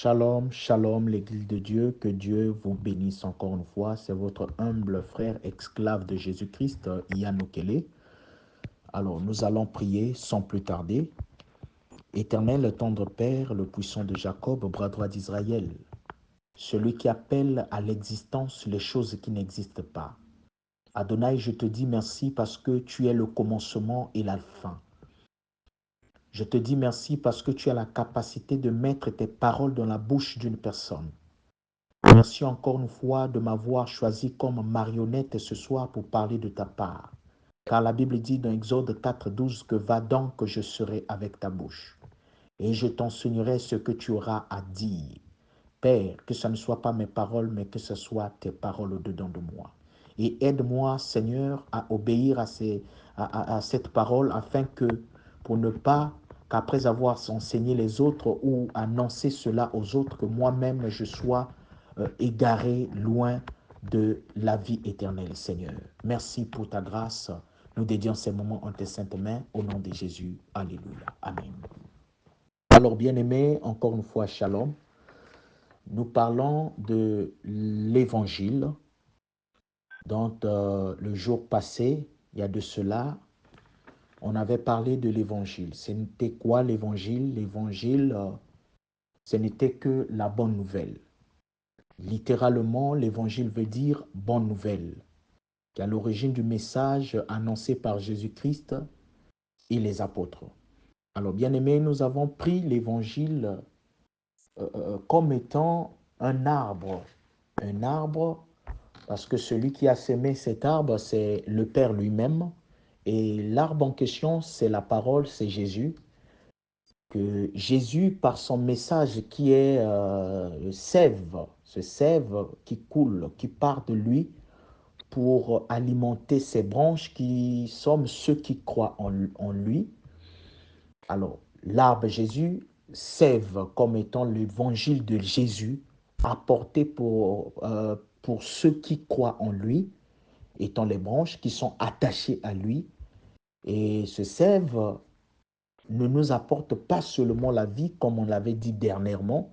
Shalom, shalom, l'Église de Dieu, que Dieu vous bénisse encore une fois. C'est votre humble frère esclave de Jésus-Christ, Ian Okele. Alors, nous allons prier sans plus tarder. Éternel, tendre Père, le puissant de Jacob, bras droit d'Israël, celui qui appelle à l'existence les choses qui n'existent pas. Adonai, je te dis merci parce que tu es le commencement et la fin. Je te dis merci parce que tu as la capacité de mettre tes paroles dans la bouche d'une personne. Merci encore une fois de m'avoir choisi comme marionnette ce soir pour parler de ta part. Car la Bible dit dans Exode 4,12 que va donc que je serai avec ta bouche. Et je t'enseignerai ce que tu auras à dire. Père, que ce ne soit pas mes paroles, mais que ce soit tes paroles au-dedans de moi. Et aide-moi, Seigneur, à obéir à cette parole afin que, pour ne pas qu'après avoir enseigné les autres ou annoncé cela aux autres, que moi-même je sois égaré loin de la vie éternelle, Seigneur. Merci pour ta grâce. Nous dédions ces moments en tes saintes mains, au nom de Jésus. Alléluia. Amen. Alors, bien-aimés, encore une fois, shalom. Nous parlons de l'évangile dont le jour passé, il y a de cela, on avait parlé de l'évangile. C'était quoi l'évangile? L'évangile, ce n'était que la bonne nouvelle. Littéralement, l'évangile veut dire bonne nouvelle, qui est à l'origine du message annoncé par Jésus-Christ et les apôtres. Alors, bien aimés, nous avons pris l'évangile comme étant un arbre. Un arbre, parce que celui qui a semé cet arbre, c'est le Père lui-même. Et l'arbre en question, c'est la parole, c'est Jésus. Que Jésus, par son message qui est sève, ce sève qui coule, qui part de lui pour alimenter ses branches qui sommes ceux qui croient en lui. Alors, l'arbre Jésus sève comme étant l'évangile de Jésus apporté pour ceux qui croient en lui, étant les branches qui sont attachées à lui. Et ce sève ne nous apporte pas seulement la vie, comme on l'avait dit dernièrement.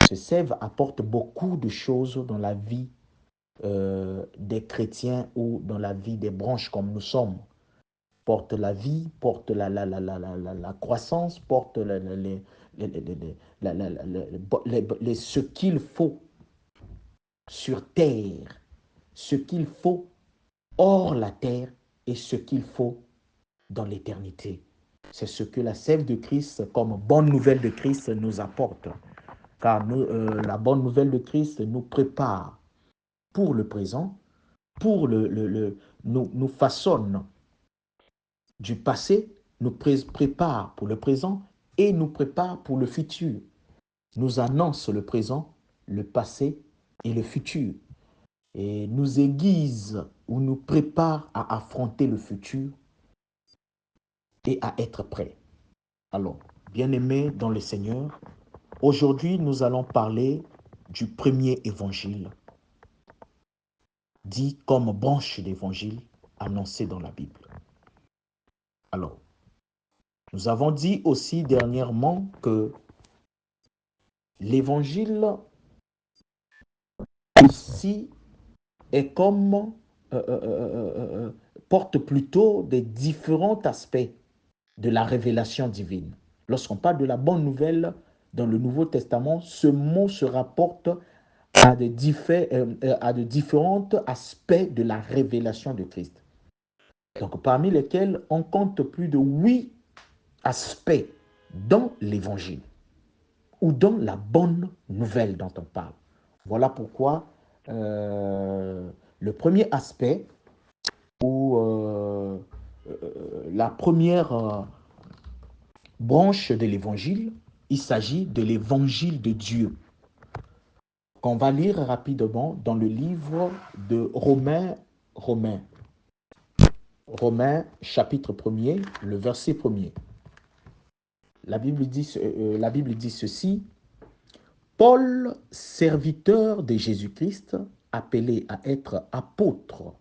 Ce sève apporte beaucoup de choses dans la vie des chrétiens ou dans la vie des branches comme nous sommes. Porte la vie, porte la croissance, porte ce qu'il faut sur terre, ce qu'il faut hors la terre et ce qu'il faut dans l'éternité. C'est ce que la sève de Christ, comme bonne nouvelle de Christ, nous apporte. Car la bonne nouvelle de Christ nous prépare pour le présent, nous façonne du passé, nous prépare pour le présent et nous prépare pour le futur. Nous annonce le présent, le passé et le futur. Et nous aiguise ou nous prépare à affronter le futur et à être prêt. Alors, bien-aimés dans le Seigneur, aujourd'hui nous allons parler du premier évangile, dit comme branche d'évangile annoncé dans la Bible. Alors, nous avons dit aussi dernièrement que l'évangile ici est comme porte plutôt des différents aspects de la révélation divine. Lorsqu'on parle de la bonne nouvelle dans le Nouveau Testament, ce mot se rapporte à de différents aspects de la révélation de Christ. Donc, parmi lesquels on compte plus de 8 aspects dans l'évangile ou dans la bonne nouvelle dont on parle. Voilà pourquoi le premier aspect ou la première branche de l'évangile, il s'agit de l'évangile de Dieu, qu'on va lire rapidement dans le livre de Romains chapitre 1er, le verset 1er. La Bible dit ceci: Paul, serviteur de Jésus-Christ, appelé à être apôtre,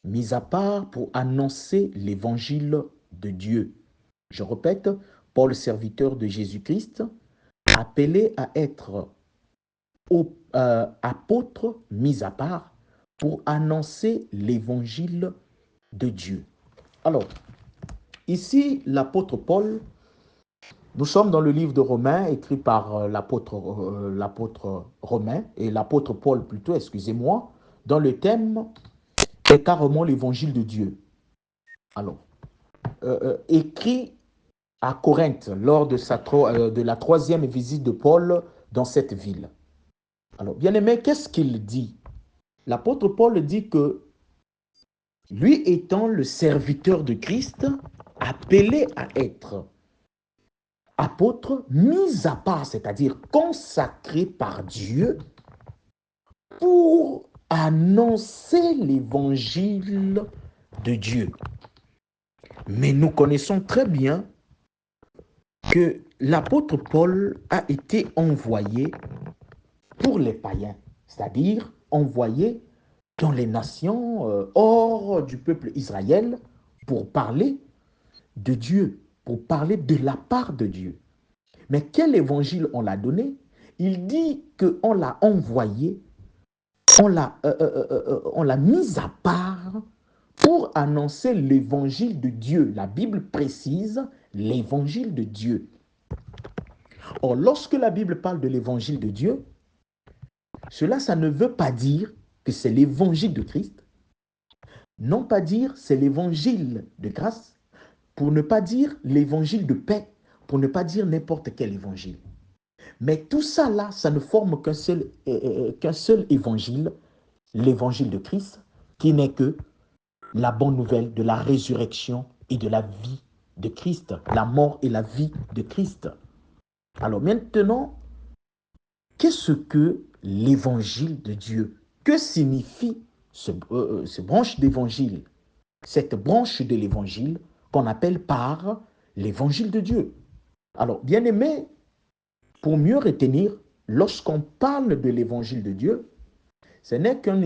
mis à part pour annoncer l'évangile de Dieu. Je répète, Paul, serviteur de Jésus-Christ, appelé à être aux apôtres mis à part pour annoncer l'évangile de Dieu. Alors, ici, l'apôtre Paul, nous sommes dans le livre de Romains, écrit par l'apôtre Romain, et l'apôtre Paul plutôt, excusez-moi, dans le thème est carrément l'évangile de Dieu. Alors, écrit à Corinthe lors de la troisième visite de Paul dans cette ville. Alors, bien aimé, qu'est-ce qu'il dit? L'apôtre Paul dit que lui étant le serviteur de Christ, appelé à être apôtre, mis à part, c'est-à-dire consacré par Dieu pour annoncer l'évangile de Dieu. Mais nous connaissons très bien que l'apôtre Paul a été envoyé pour les païens, c'est-à-dire envoyé dans les nations hors du peuple Israël pour parler de Dieu, pour parler de la part de Dieu. Mais quel évangile on l'a donné? Il dit qu'on l'a envoyé, on l'a mis à part pour annoncer l'évangile de Dieu. La Bible précise l'évangile de Dieu. Or, lorsque la Bible parle de l'évangile de Dieu, cela, ça ne veut pas dire que c'est l'évangile de Christ, non pas dire c'est l'évangile de grâce, pour ne pas dire l'évangile de paix, pour ne pas dire n'importe quel évangile. Mais tout ça là, ça ne forme qu'un seul évangile, l'évangile de Christ, qui n'est que la bonne nouvelle de la résurrection et de la vie de Christ, la mort et la vie de Christ. Alors maintenant, qu'est-ce que l'évangile de Dieu? Que signifie ce branche d'évangile? Cette branche de l'évangile qu'on appelle par l'évangile de Dieu. Alors, bien aimé, pour mieux retenir, lorsqu'on parle de l'évangile de Dieu, ce n'est qu'un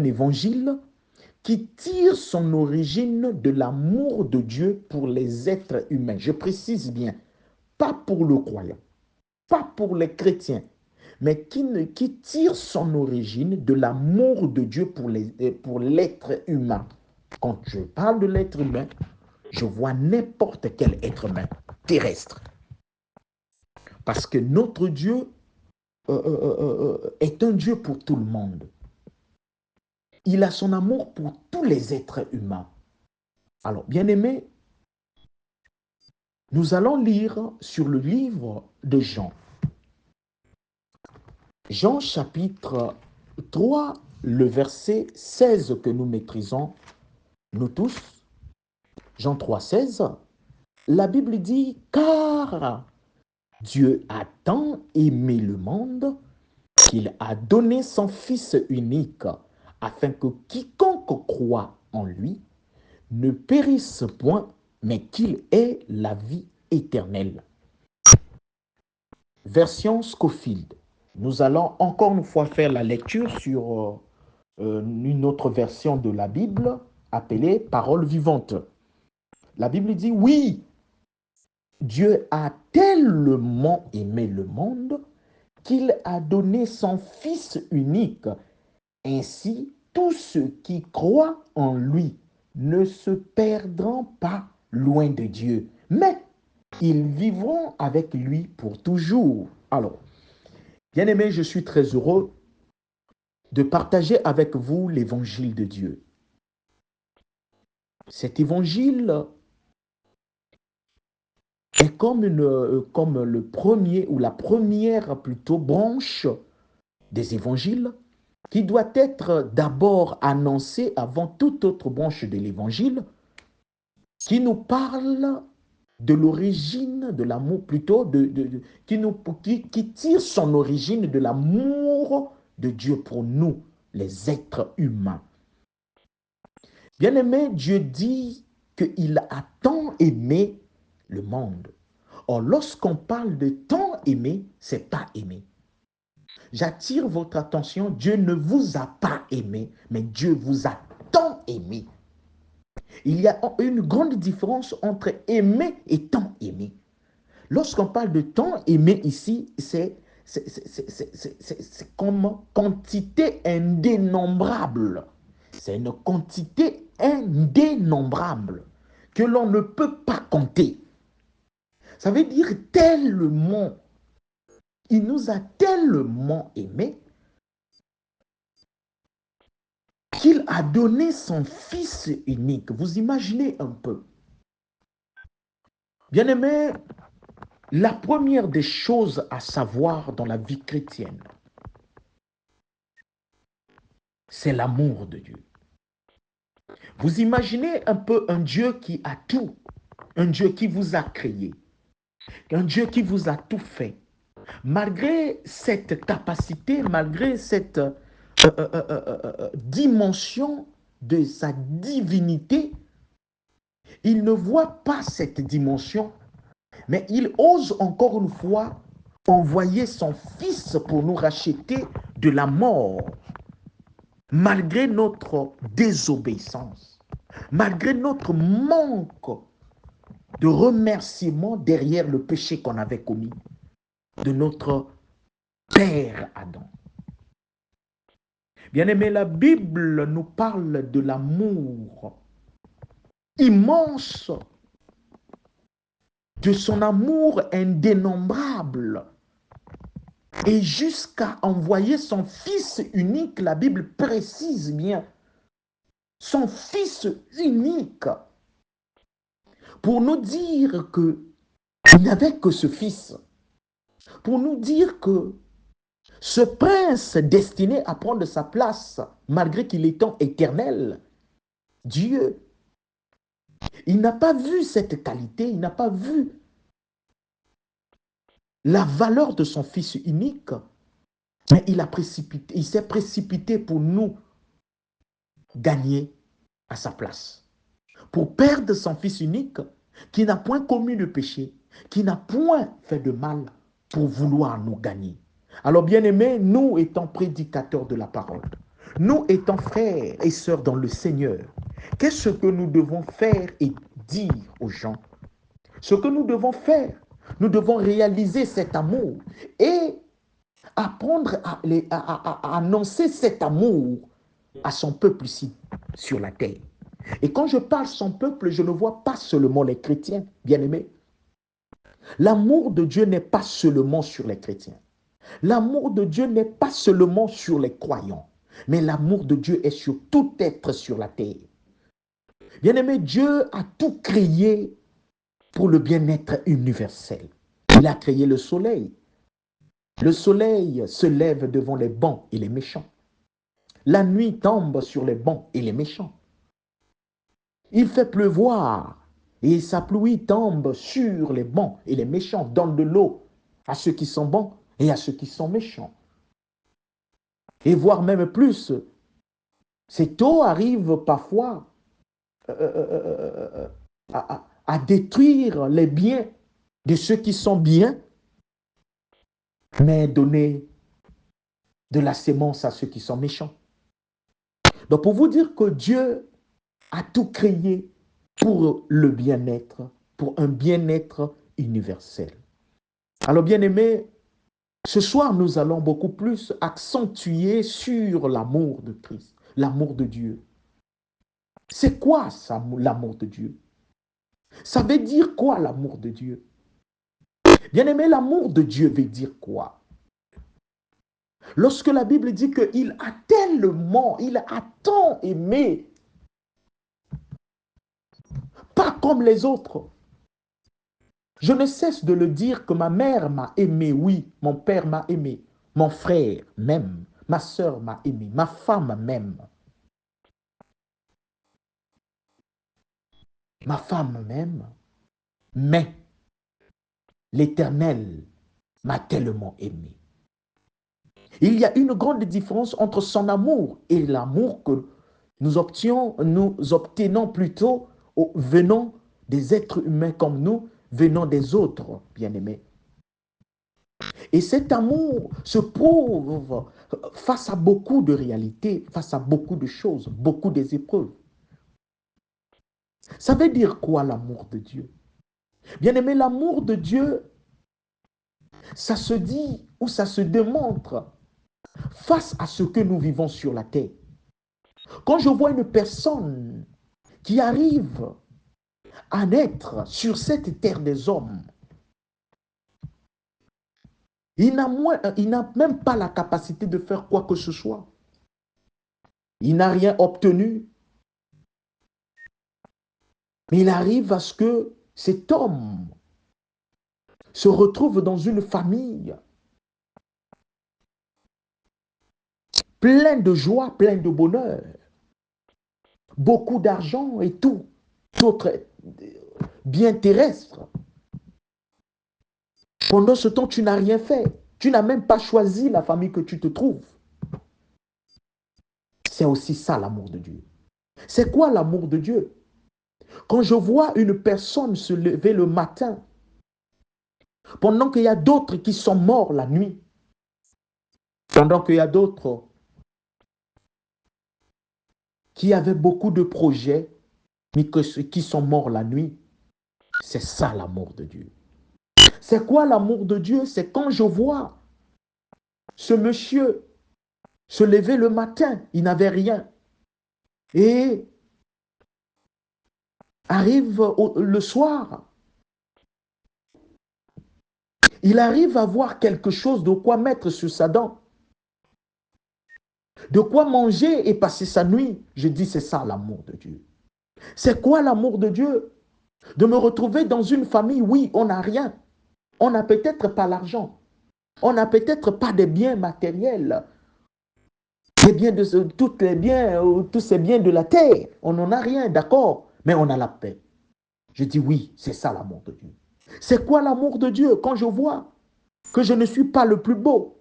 évangile qui tire son origine de l'amour de Dieu pour les êtres humains. Je précise bien, pas pour le croyant, pas pour les chrétiens, mais qui tire son origine de l'amour de Dieu pour l'être humain. Quand je parle de l'être humain, je vois n'importe quel être humain terrestre. Parce que notre Dieu est un Dieu pour tout le monde. Il a son amour pour tous les êtres humains. Alors, bien aimé, nous allons lire sur le livre de Jean. Jean chapitre 3, le verset 16 que nous maîtrisons, nous tous. Jean 3, 16. La Bible dit, car Dieu a tant aimé le monde qu'il a donné son Fils unique, afin que quiconque croit en lui ne périsse point, mais qu'il ait la vie éternelle. Version Scofield. Nous allons encore une fois faire la lecture sur une autre version de la Bible appelée Parole vivante. La Bible dit, oui, Dieu a tellement aimé le monde qu'il a donné son Fils unique. Ainsi, tous ceux qui croient en lui ne se perdront pas loin de Dieu, mais ils vivront avec lui pour toujours. Alors, bien aimé, je suis très heureux de partager avec vous l'évangile de Dieu. Cet évangile est comme le premier ou la première plutôt branche des évangiles qui doit être d'abord annoncé avant toute autre branche de l'évangile qui nous parle de l'origine de l'amour, plutôt qui tire son origine de l'amour de Dieu pour nous, les êtres humains. Bien-aimé, Dieu dit qu'il a tant aimé le monde. Or, lorsqu'on parle de tant aimer, c'est pas aimer. J'attire votre attention, Dieu ne vous a pas aimé, mais Dieu vous a tant aimé. Il y a une grande différence entre aimer et tant aimer. Lorsqu'on parle de tant aimer ici, c'est c'est comme quantité indénombrable. C'est une quantité indénombrable que l'on ne peut pas compter. Ça veut dire tellement, il nous a tellement aimés qu'il a donné son Fils unique. Vous imaginez un peu. Bien-aimés, la première des choses à savoir dans la vie chrétienne, c'est l'amour de Dieu. Vous imaginez un peu un Dieu qui a tout, un Dieu qui vous a créé, un Dieu qui vous a tout fait. Malgré cette capacité, malgré cette dimension de sa divinité, il ne voit pas cette dimension, mais il ose encore une fois envoyer son Fils pour nous racheter de la mort, malgré notre désobéissance, malgré notre manque de remerciement derrière le péché qu'on avait commis de notre père Adam. Bien-aimé, la Bible nous parle de l'amour immense, de son amour indénombrable. Et jusqu'à envoyer son Fils unique, la Bible précise bien, son Fils unique, pour nous dire qu'il n'y avait que ce Fils, pour nous dire que ce prince destiné à prendre sa place, malgré qu'il étant éternel, Dieu, il n'a pas vu cette qualité, il n'a pas vu la valeur de son Fils unique, mais il s'est précipité pour nous gagner à sa place. Pour perdre son Fils unique, qui n'a point commis de péché, qui n'a point fait de mal, pour vouloir nous gagner. Alors bien-aimés, nous étant prédicateurs de la parole, nous étant frères et sœurs dans le Seigneur, qu'est-ce que nous devons faire et dire aux gens? Ce que nous devons faire, nous devons réaliser cet amour et apprendre à annoncer cet amour à son peuple ici, sur la terre. Et quand je parle son peuple, je ne vois pas seulement les chrétiens, bien-aimés. L'amour de Dieu n'est pas seulement sur les chrétiens. L'amour de Dieu n'est pas seulement sur les croyants, mais l'amour de Dieu est sur tout être sur la terre. Bien-aimé, Dieu a tout créé pour le bien-être universel. Il a créé le soleil. Le soleil se lève devant les bons et les méchants. La nuit tombe sur les bons et les méchants. Il fait pleuvoir et sa pluie tombe sur les bons et les méchants, donne de l'eau à ceux qui sont bons et à ceux qui sont méchants. Et voire même plus, cette eau arrive parfois à détruire les biens de ceux qui sont bien, mais donner de la sémence à ceux qui sont méchants. Donc pour vous dire que Dieu a tout créé pour le bien-être, pour un bien-être universel. Alors bien aimé, ce soir nous allons beaucoup plus accentuer sur l'amour de Christ, l'amour de Dieu. C'est quoi ça, l'amour de Dieu? Ça veut dire quoi l'amour de Dieu? Bien aimé, l'amour de Dieu veut dire quoi? Lorsque la Bible dit qu'il a tellement, il a tant aimé, pas comme les autres. Je ne cesse de le dire que ma mère m'a aimé, oui, mon père m'a aimé, mon frère m'aime, ma soeur m'a aimé, ma femme m'aime. Ma femme m'aime, mais l'Éternel m'a tellement aimé. Il y a une grande différence entre son amour et l'amour que nous obtenons plutôt venant des êtres humains comme nous, venant des autres, bien-aimés. Et cet amour se prouve face à beaucoup de réalités, face à beaucoup de choses, beaucoup des épreuves. Ça veut dire quoi l'amour de Dieu? Bien-aimé, l'amour de Dieu Ça se dit ou ça se démontre face à ce que nous vivons sur la terre. Quand je vois une personne qui arrive à naître sur cette terre des hommes, il n'a même pas la capacité de faire quoi que ce soit. Il n'a rien obtenu. Mais il arrive à ce que cet homme se retrouve dans une famille pleine de joie, pleine de bonheur, beaucoup d'argent et tout, d'autres biens terrestres. Pendant ce temps, tu n'as rien fait. Tu n'as même pas choisi la famille que tu te trouves. C'est aussi ça l'amour de Dieu. C'est quoi l'amour de Dieu? Quand je vois une personne se lever le matin, pendant qu'il y a d'autres qui sont morts la nuit, pendant qu'il y a d'autres qui avaient beaucoup de projets, mais qui sont morts la nuit, c'est ça l'amour de Dieu. C'est quoi l'amour de Dieu? C'est quand je vois ce monsieur se lever le matin, il n'avait rien, et arrive le soir, il arrive à avoir quelque chose de quoi mettre sur sa dent, de quoi manger et passer sa nuit. Je dis, c'est ça l'amour de Dieu. C'est quoi l'amour de Dieu? De me retrouver dans une famille, oui, on n'a rien. On n'a peut-être pas l'argent. On n'a peut-être pas des biens matériels. Les biens de tous ces biens de la terre. On n'en a rien, d'accord. Mais on a la paix. Je dis oui, c'est ça l'amour de Dieu. C'est quoi l'amour de Dieu? Quand je vois que je ne suis pas le plus beau,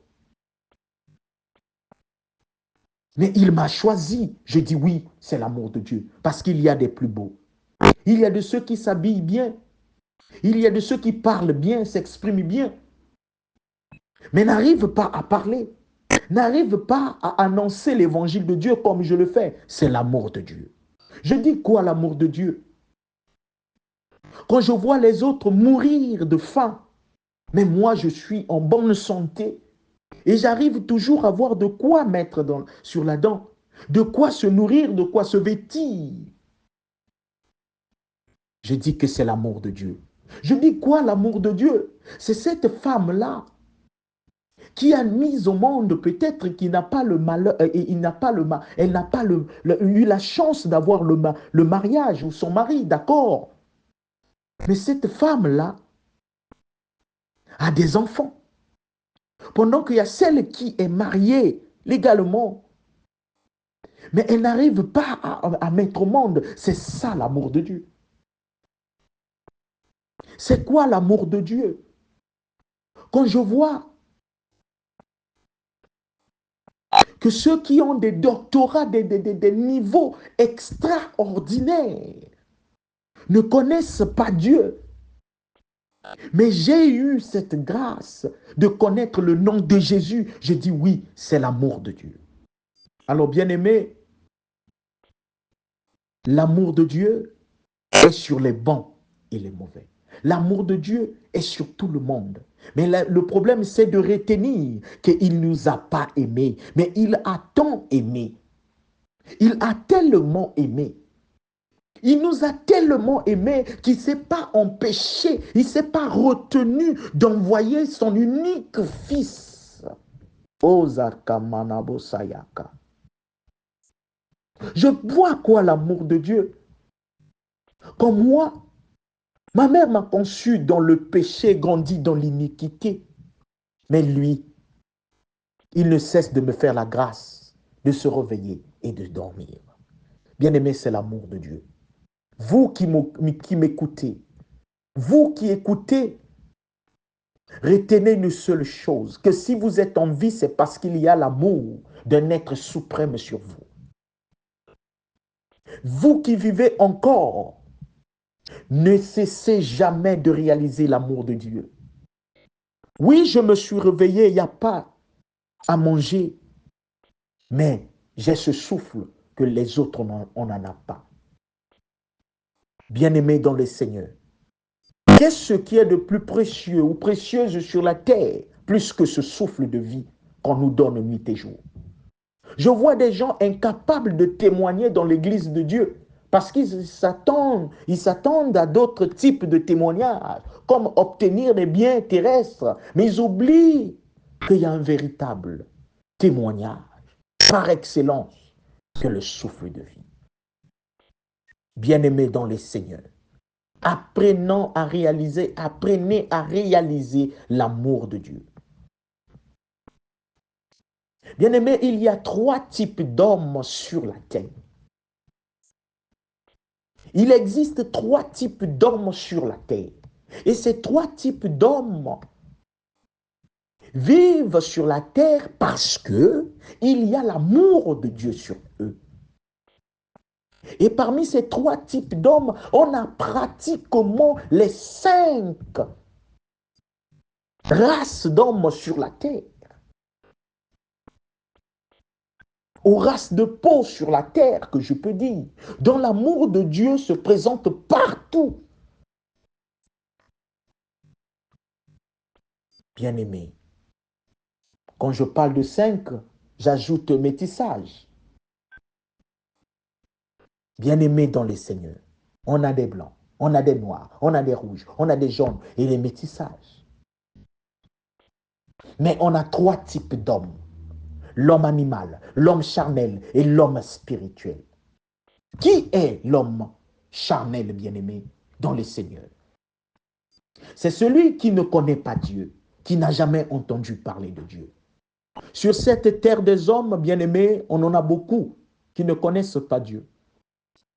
mais il m'a choisi. Je dis oui, c'est l'amour de Dieu. Parce qu'il y a des plus beaux. Il y a de ceux qui s'habillent bien. Il y a de ceux qui parlent bien, s'expriment bien. Mais n'arrivent pas à parler. N'arrivent pas à annoncer l'évangile de Dieu comme je le fais. C'est l'amour de Dieu. Je dis quoi l'amour de Dieu? Quand je vois les autres mourir de faim, mais moi je suis en bonne santé et j'arrive toujours à avoir de quoi mettre sur la dent, de quoi se nourrir, de quoi se vêtir. Je dis que c'est l'amour de Dieu. Je dis quoi l'amour de Dieu? C'est cette femme-là qui a mis au monde peut-être qui n'a pas le malheur, elle n'a pas eu la chance d'avoir le mariage ou son mari, d'accord. Mais cette femme-là a des enfants. Pendant qu'il y a celle qui est mariée légalement, mais elle n'arrive pas à mettre au monde. C'est ça l'amour de Dieu. C'est quoi l'amour de Dieu? Quand je vois que ceux qui ont des doctorats, des niveaux extraordinaires, ne connaissent pas Dieu, mais j'ai eu cette grâce de connaître le nom de Jésus, je dis oui, c'est l'amour de Dieu. Alors bien aimé, l'amour de Dieu est sur les bons et les mauvais. L'amour de Dieu est sur tout le monde. Mais le problème, c'est de retenir qu'il ne nous a pas aimés. Mais il a tant aimé. Il a tellement aimé. Il nous a tellement aimés qu'il ne s'est pas empêché, il ne s'est pas retenu d'envoyer son unique fils. Ozarkamanabo Sayaka. Je vois quoi l'amour de Dieu? Comme moi, ma mère m'a conçu dans le péché, grandi dans l'iniquité. Mais lui, il ne cesse de me faire la grâce de se réveiller et de dormir. Bien-aimé, c'est l'amour de Dieu. Vous qui m'écoutez, vous qui écoutez, retenez une seule chose, que si vous êtes en vie, c'est parce qu'il y a l'amour d'un être suprême sur vous. Vous qui vivez encore, ne cessez jamais de réaliser l'amour de Dieu. Oui, je me suis réveillé, il n'y a pas à manger, mais j'ai ce souffle que les autres, on n'en a pas. Bien-aimé dans le Seigneur, Qu'est-ce qui est de plus précieux ou précieuse sur la terre, plus que ce souffle de vie qu'on nous donne nuit et jour? Je vois des gens incapables de témoigner dans l'église de Dieu parce qu'ils s'attendent à d'autres types de témoignages, comme obtenir des biens terrestres, mais ils oublient qu'il y a un véritable témoignage par excellence que le souffle de vie. Bien-aimés dans les seigneurs, apprenez à réaliser l'amour de Dieu. Bien-aimés, il y a 3 types d'hommes sur la terre. Il existe 3 types d'hommes sur la terre. Et ces 3 types d'hommes vivent sur la terre parce que il y a l'amour de Dieu sur eux. Et parmi ces 3 types d'hommes, on a pratiquement les 5 races d'hommes sur la terre. Aux races de peau sur la terre, que je peux dire, dont l'amour de Dieu se présente partout. Bien-aimés, quand je parle de 5, j'ajoute métissage. Bien-aimés dans les seigneurs, on a des blancs, on a des noirs, on a des rouges, on a des jaunes et les métissages. Mais on a 3 types d'hommes. L'homme animal, l'homme charnel et l'homme spirituel. Qui est l'homme charnel, bien-aimé, dans les seigneurs? C'est celui qui ne connaît pas Dieu, qui n'a jamais entendu parler de Dieu. Sur cette terre des hommes, bien-aimés, on en a beaucoup qui ne connaissent pas Dieu,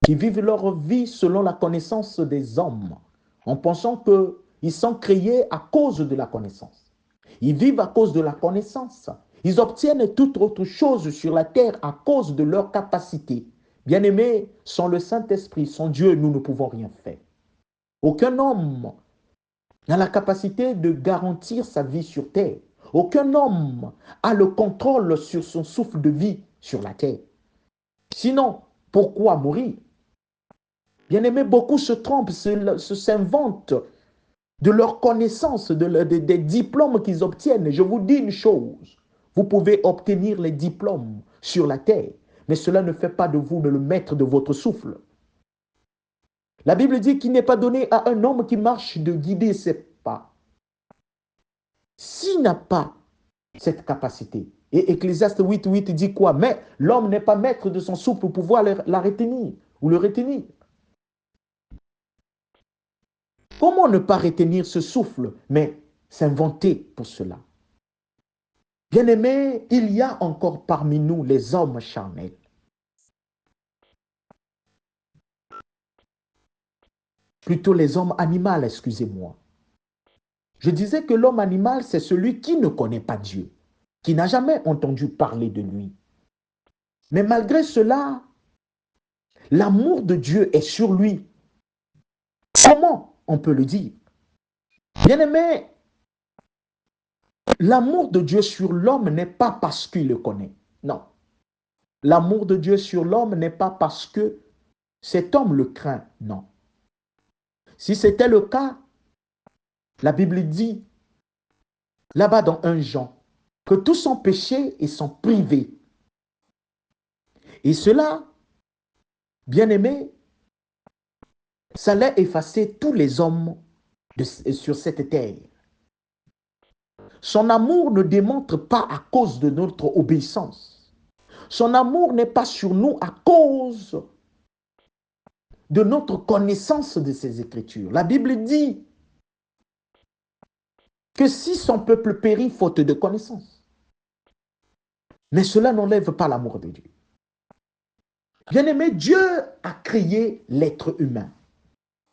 qui vivent leur vie selon la connaissance des hommes, en pensant qu'ils sont créés à cause de la connaissance. Ils vivent à cause de la connaissance. Ils obtiennent toute autre chose sur la terre à cause de leur capacité. Bien-aimés, sans le Saint-Esprit, sans Dieu, nous ne pouvons rien faire. Aucun homme n'a la capacité de garantir sa vie sur terre. Aucun homme a le contrôle sur son souffle de vie sur la terre. Sinon, pourquoi mourir? Bien-aimés, beaucoup se trompent, s'inventent de leur connaissance, des diplômes qu'ils obtiennent. Je vous dis une chose, vous pouvez obtenir les diplômes sur la terre, mais cela ne fait pas de vous le maître de votre souffle. La Bible dit qu'il n'est pas donné à un homme qui marche de guider ses pas. S'il n'a pas cette capacité, et Ecclésiaste 8.8 dit quoi? Mais l'homme n'est pas maître de son souffle pour pouvoir la retenir ou le retenir. Comment ne pas retenir ce souffle, mais s'inventer pour cela? Bien-aimés, il y a encore parmi nous les hommes charnels. Plutôt les hommes animaux, excusez-moi. Je disais que l'homme animal, c'est celui qui ne connaît pas Dieu, qui n'a jamais entendu parler de lui. Mais malgré cela, l'amour de Dieu est sur lui. Comment on peut le dire? Bien-aimé, l'amour de Dieu sur l'homme n'est pas parce qu'il le connaît. Non. L'amour de Dieu sur l'homme n'est pas parce que cet homme le craint. Non. Si c'était le cas, la Bible dit, là-bas dans 1 Jean, que tous sont péchés et sont privés. Et cela, bien-aimé, ça allait effacer tous les hommes sur cette terre. Son amour ne démontre pas à cause de notre obéissance. Son amour n'est pas sur nous à cause de notre connaissance de ses Écritures. La Bible dit que si son peuple périt faute de connaissance, mais cela n'enlève pas l'amour de Dieu. Bien-aimé, Dieu a créé l'être humain.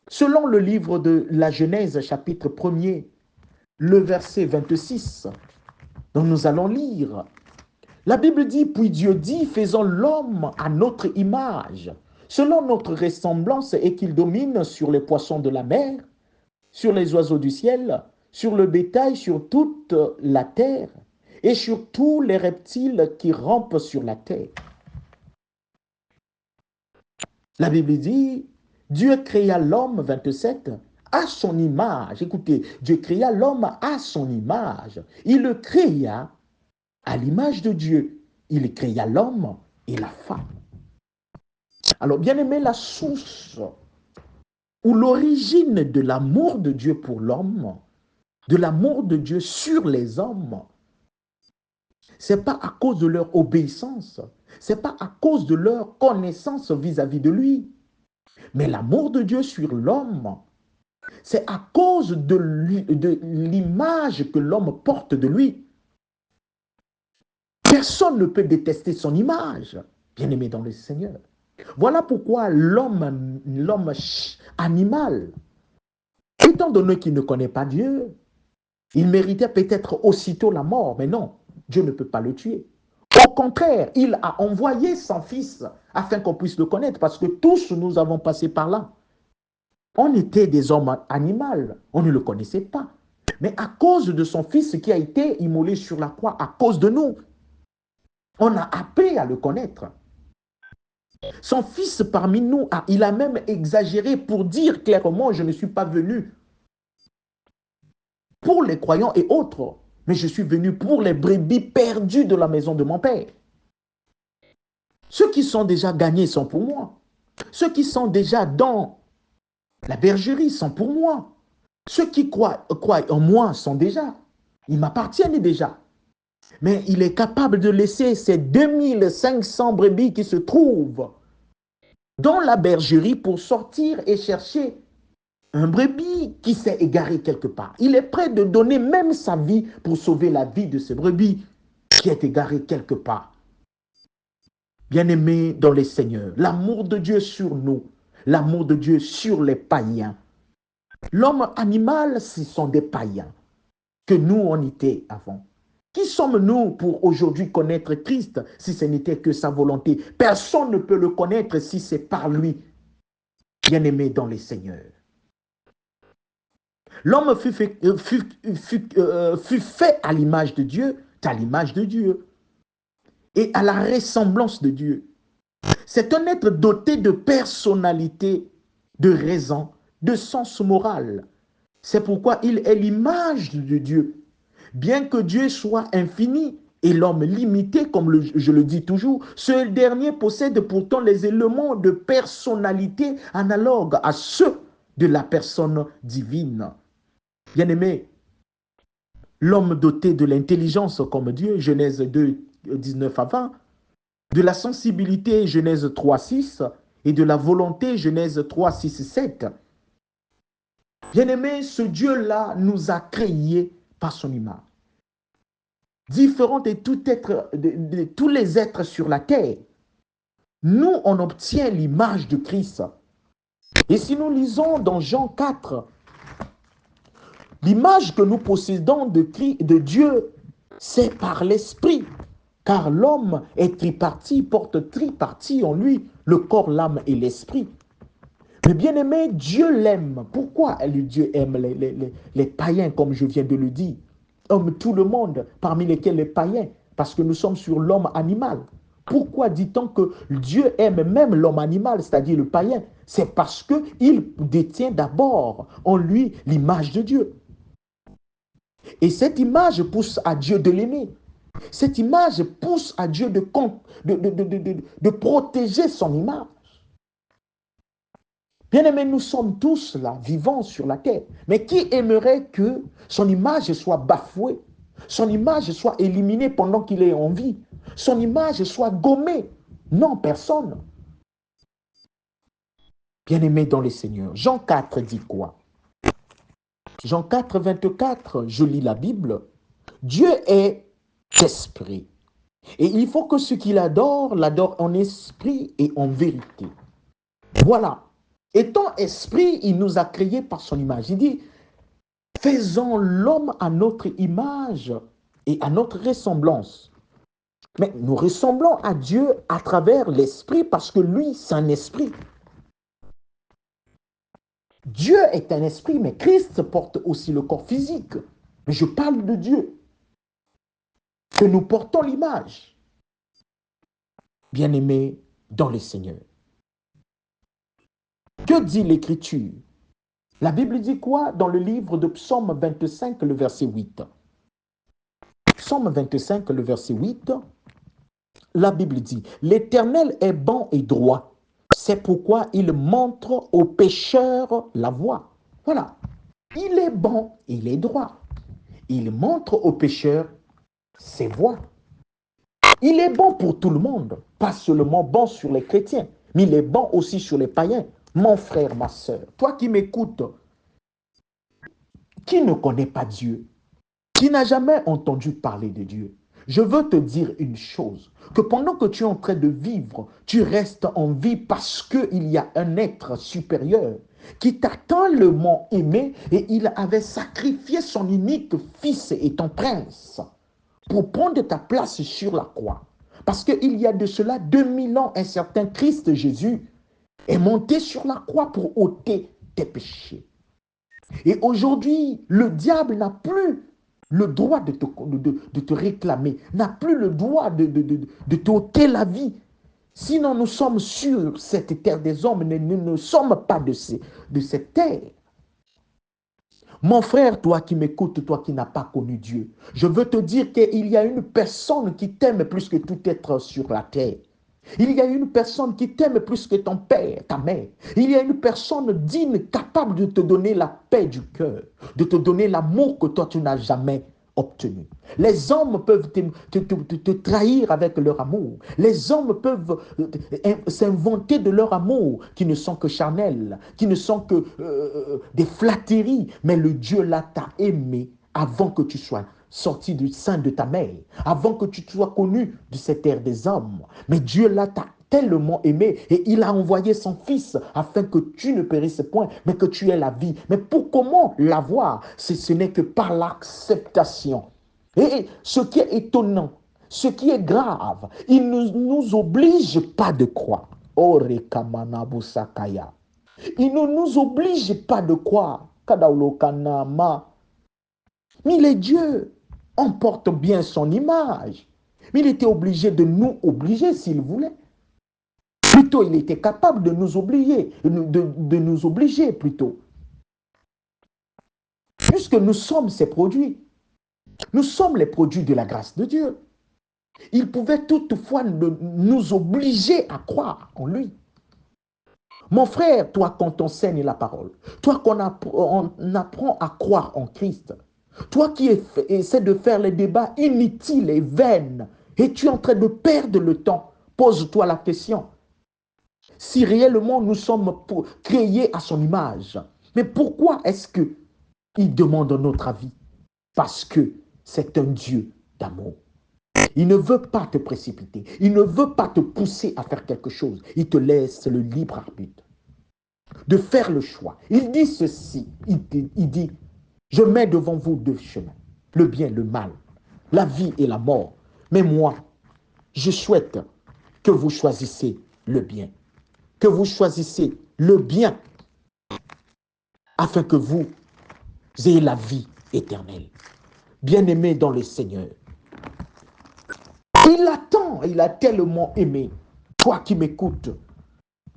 Selon le livre de la Genèse, chapitre 1er, le verset 26, dont nous allons lire, la Bible dit, puis Dieu dit, faisons l'homme à notre image, selon notre ressemblance, et qu'il domine sur les poissons de la mer, sur les oiseaux du ciel, sur le bétail, sur toute la terre, et sur tous les reptiles qui rampent sur la terre. La Bible dit, Dieu créa l'homme, 27, à son image. Écoutez, Dieu créa l'homme à son image. Il le créa à l'image de Dieu. Il créa l'homme et la femme. Alors, bien aimé, la source ou l'origine de l'amour de Dieu pour l'homme, de l'amour de Dieu sur les hommes, ce n'est pas à cause de leur obéissance, ce n'est pas à cause de leur connaissance vis-à-vis de lui, mais l'amour de Dieu sur l'homme, c'est à cause de l'image que l'homme porte de lui. Personne ne peut détester son image, bien-aimé dans le Seigneur. Voilà pourquoi l'homme animal, étant donné qu'il ne connaît pas Dieu, il méritait peut-être aussitôt la mort, mais non, Dieu ne peut pas le tuer. Au contraire, il a envoyé son fils afin qu'on puisse le connaître, parce que tous nous avons passé par là. On était des hommes animaux, on ne le connaissait pas. Mais à cause de son fils qui a été immolé sur la croix, à cause de nous, on a appris à le connaître. Son fils parmi nous, il a même exagéré pour dire clairement, je ne suis pas venu pour les croyants et autres, mais je suis venu pour les brebis perdues de la maison de mon Père. Ceux qui sont déjà gagnés sont pour moi. Ceux qui sont déjà dans la bergerie sont pour moi. Ceux qui croient en moi sont déjà. Ils m'appartiennent déjà. Mais il est capable de laisser ces 2500 brebis qui se trouvent dans la bergerie pour sortir et chercher un brebis qui s'est égaré quelque part. Il est prêt de donner même sa vie pour sauver la vie de ce brebis qui est égaré quelque part. Bien-aimés dans les seigneurs, l'amour de Dieu sur nous, l'amour de Dieu sur les païens. L'homme animal, ce sont des païens que nous, on était avant. Qui sommes-nous pour aujourd'hui connaître Christ si ce n'était que sa volonté? Personne ne peut le connaître si c'est par lui, bien-aimé dans les seigneurs. L'homme fut fait à l'image de Dieu, à l'image de Dieu, et à la ressemblance de Dieu. C'est un être doté de personnalité, de raison, de sens moral. C'est pourquoi il est l'image de Dieu. Bien que Dieu soit infini et l'homme limité, comme je le dis toujours, ce dernier possède pourtant les éléments de personnalité analogues à ceux de la personne divine. Bien-aimé, l'homme doté de l'intelligence comme Dieu, Genèse 2, 19 à 20, de la sensibilité, Genèse 3, 6, et de la volonté, Genèse 3, 6, 7. Bien-aimé, ce Dieu-là nous a créés par son image. Différent de tous les êtres sur la terre, nous, on obtient l'image de Christ. Et si nous lisons dans Jean 4, l'image que nous possédons de Dieu, c'est par l'esprit. Car l'homme est tripartite, porte tripartie en lui, le corps, l'âme et l'esprit. Mais bien aimé, Dieu l'aime. Pourquoi Dieu aime les païens, comme je viens de le dire? Aime tout le monde, parmi lesquels les païens, parce que nous sommes sur l'homme animal. Pourquoi dit-on que Dieu aime même l'homme animal, c'est-à-dire le païen? C'est parce qu'il détient d'abord en lui l'image de Dieu. Et cette image pousse à Dieu de l'aimer. Cette image pousse à Dieu de protéger son image. Bien-aimés, nous sommes tous là, vivants sur la terre. Mais qui aimerait que son image soit bafouée, son image soit éliminée pendant qu'il est en vie, son image soit gommée? Non, personne. Bien-aimés dans les seigneurs, Jean 4 dit quoi? Jean 4, 24, je lis la Bible. Dieu est esprit. Et il faut que ceux qui l'adorent, l'adorent en esprit et en vérité. Voilà. Étant esprit, il nous a créés par son image. Il dit, faisons l'homme à notre image et à notre ressemblance. Mais nous ressemblons à Dieu à travers l'esprit parce que lui, c'est un esprit. Dieu est un esprit, mais Christ porte aussi le corps physique. Mais je parle de Dieu, que nous portons l'image. Bien-aimés dans le Seigneur. Que dit l'Écriture? La Bible dit quoi dans le livre de Psaume 25, le verset 8? Psaume 25, le verset 8, la Bible dit, l'Éternel est bon et droit. C'est pourquoi il montre aux pécheurs la voie. Voilà. Il est bon, il est droit. Il montre aux pécheurs ses voies. Il est bon pour tout le monde, pas seulement bon sur les chrétiens, mais il est bon aussi sur les païens. Mon frère, ma soeur, toi qui m'écoutes, qui ne connaît pas Dieu, qui n'a jamais entendu parler de Dieu, je veux te dire une chose, que pendant que tu es en train de vivre, tu restes en vie parce qu'il y a un être supérieur qui t'a tellement aimé et il avait sacrifié son unique fils et ton prince pour prendre ta place sur la croix. Parce qu'il y a de cela 2000 ans, un certain Christ Jésus est monté sur la croix pour ôter tes péchés. Et aujourd'hui, le diable n'a plus le droit de te réclamer, n'a plus le droit de t'ôter la vie. Sinon, nous sommes sur cette terre des hommes, nous ne sommes pas de cette terre. Mon frère, toi qui m'écoutes, toi qui n'as pas connu Dieu, je veux te dire qu'il y a une personne qui t'aime plus que tout être sur la terre. Il y a une personne qui t'aime plus que ton père, ta mère. Il y a une personne digne, capable de te donner la paix du cœur, de te donner l'amour que toi tu n'as jamais obtenu. Les hommes peuvent te trahir avec leur amour. Les hommes peuvent s'inventer de leur amour qui ne sont que charnels, qui ne sont que des flatteries. Mais le Dieu là t'a aimé avant que tu sois sorti du sein de ta mère, avant que tu sois connu de cette ère des hommes. Mais Dieu là t'a tellement aimé et il a envoyé son fils afin que tu ne périsses point, mais que tu aies la vie. Mais pour comment l'avoir? Ce n'est que par l'acceptation. Et ce qui est étonnant, ce qui est grave, il ne nous oblige pas de croire. Il ne nous oblige pas de croire. Mais il est Dieu. On porte bien son image. Mais il était obligé de nous obliger s'il voulait. Plutôt, il était capable de nous obliger, de nous obliger plutôt. Puisque nous sommes ses produits. Nous sommes les produits de la grâce de Dieu. Il pouvait toutefois nous obliger à croire en lui. Mon frère, toi, quand on enseigne la parole, toi, qu'on apprend à croire en Christ, toi qui essaies de faire les débats inutiles et vains, et tu es en train de perdre le temps, pose-toi la question. Si réellement nous sommes créés à son image, mais pourquoi est-ce qu'il demande notre avis? Parce que c'est un Dieu d'amour. Il ne veut pas te précipiter. Il ne veut pas te pousser à faire quelque chose. Il te laisse le libre arbitre de faire le choix. Il dit ceci. Il dit, je mets devant vous deux chemins, le bien et le mal, la vie et la mort. Mais moi, je souhaite que vous choisissez le bien. Que vous choisissez le bien afin que vous ayez la vie éternelle. Bien-aimé dans le Seigneur, il attend, il a tellement aimé. Toi qui m'écoutes,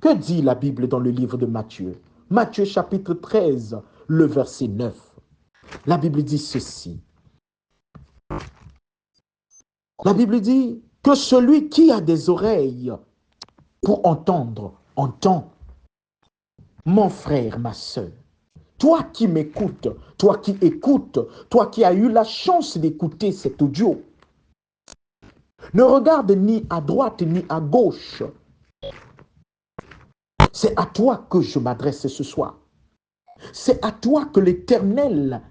que dit la Bible dans le livre de Matthieu? Matthieu chapitre 13, le verset 9. La Bible dit ceci. La Bible dit que celui qui a des oreilles pour entendre, entend. Mon frère, ma soeur, toi qui m'écoutes, toi qui écoutes, toi qui as eu la chance d'écouter cet audio, ne regarde ni à droite ni à gauche. C'est à toi que je m'adresse ce soir. C'est à toi que l'Éternel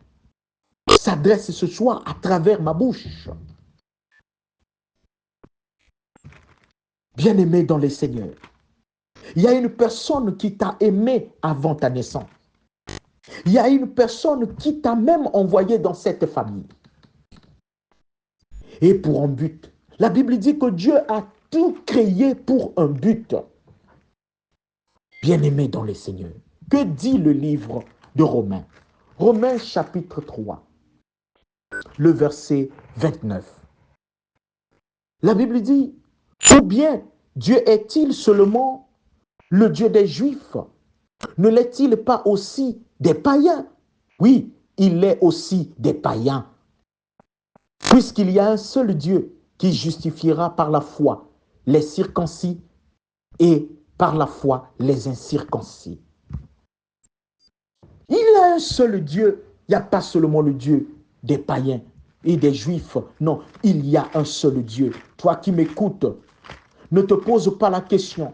s'adresse ce soir à travers ma bouche. Bien-aimé dans les Seigneurs, il y a une personne qui t'a aimé avant ta naissance. Il y a une personne qui t'a même envoyé dans cette famille. Et pour un but. La Bible dit que Dieu a tout créé pour un but. Bien-aimé dans les Seigneurs, que dit le livre de Romains? Romains chapitre 3, le verset 29. La Bible dit, ou bien Dieu est-il seulement le Dieu des Juifs? Ne l'est-il pas aussi des païens. Oui, il est aussi des païens. Puisqu'il y a un seul Dieu qui justifiera par la foi les circoncis et par la foi les incirconcis. Il y a un seul Dieu. Il n'y a pas seulement le Dieu des païens et des juifs. Non, il y a un seul Dieu. Toi qui m'écoutes, ne te pose pas la question.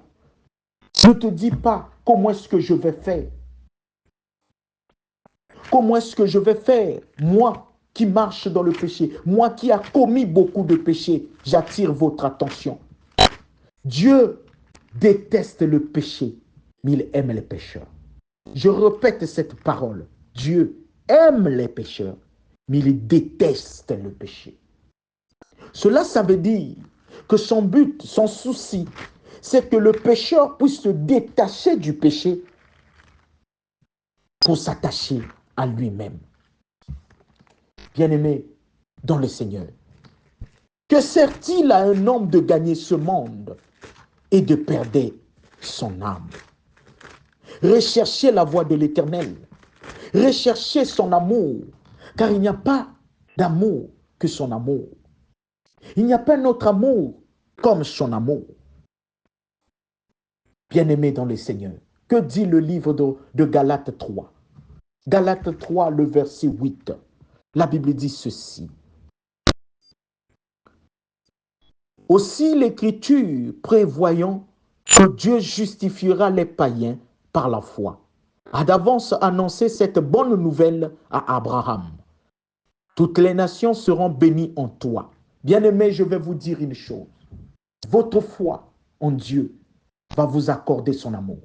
Ne te dis pas comment est-ce que je vais faire. Comment est-ce que je vais faire, moi qui marche dans le péché, moi qui a commis beaucoup de péchés, j'attire votre attention. Dieu déteste le péché, mais il aime les pécheurs. Je répète cette parole. Dieu aime les pécheurs, mais il déteste le péché. Cela, ça veut dire que son but, son souci, c'est que le pécheur puisse se détacher du péché pour s'attacher à lui-même. Bien-aimé dans le Seigneur, que sert-il à un homme de gagner ce monde et de perdre son âme? Recherchez la voie de l'Éternel, recherchez son amour, car il n'y a pas d'amour que son amour. Il n'y a pas un autre amour comme son amour. Bien-aimé dans le Seigneur, que dit le livre de Galates 3? Galates 3, le verset 8. La Bible dit ceci. Aussi l'Écriture prévoyant que Dieu justifiera les païens par la foi, a d'avance annoncé cette bonne nouvelle à Abraham. Toutes les nations seront bénies en toi. Bien-aimés, je vais vous dire une chose. Votre foi en Dieu va vous accorder son amour.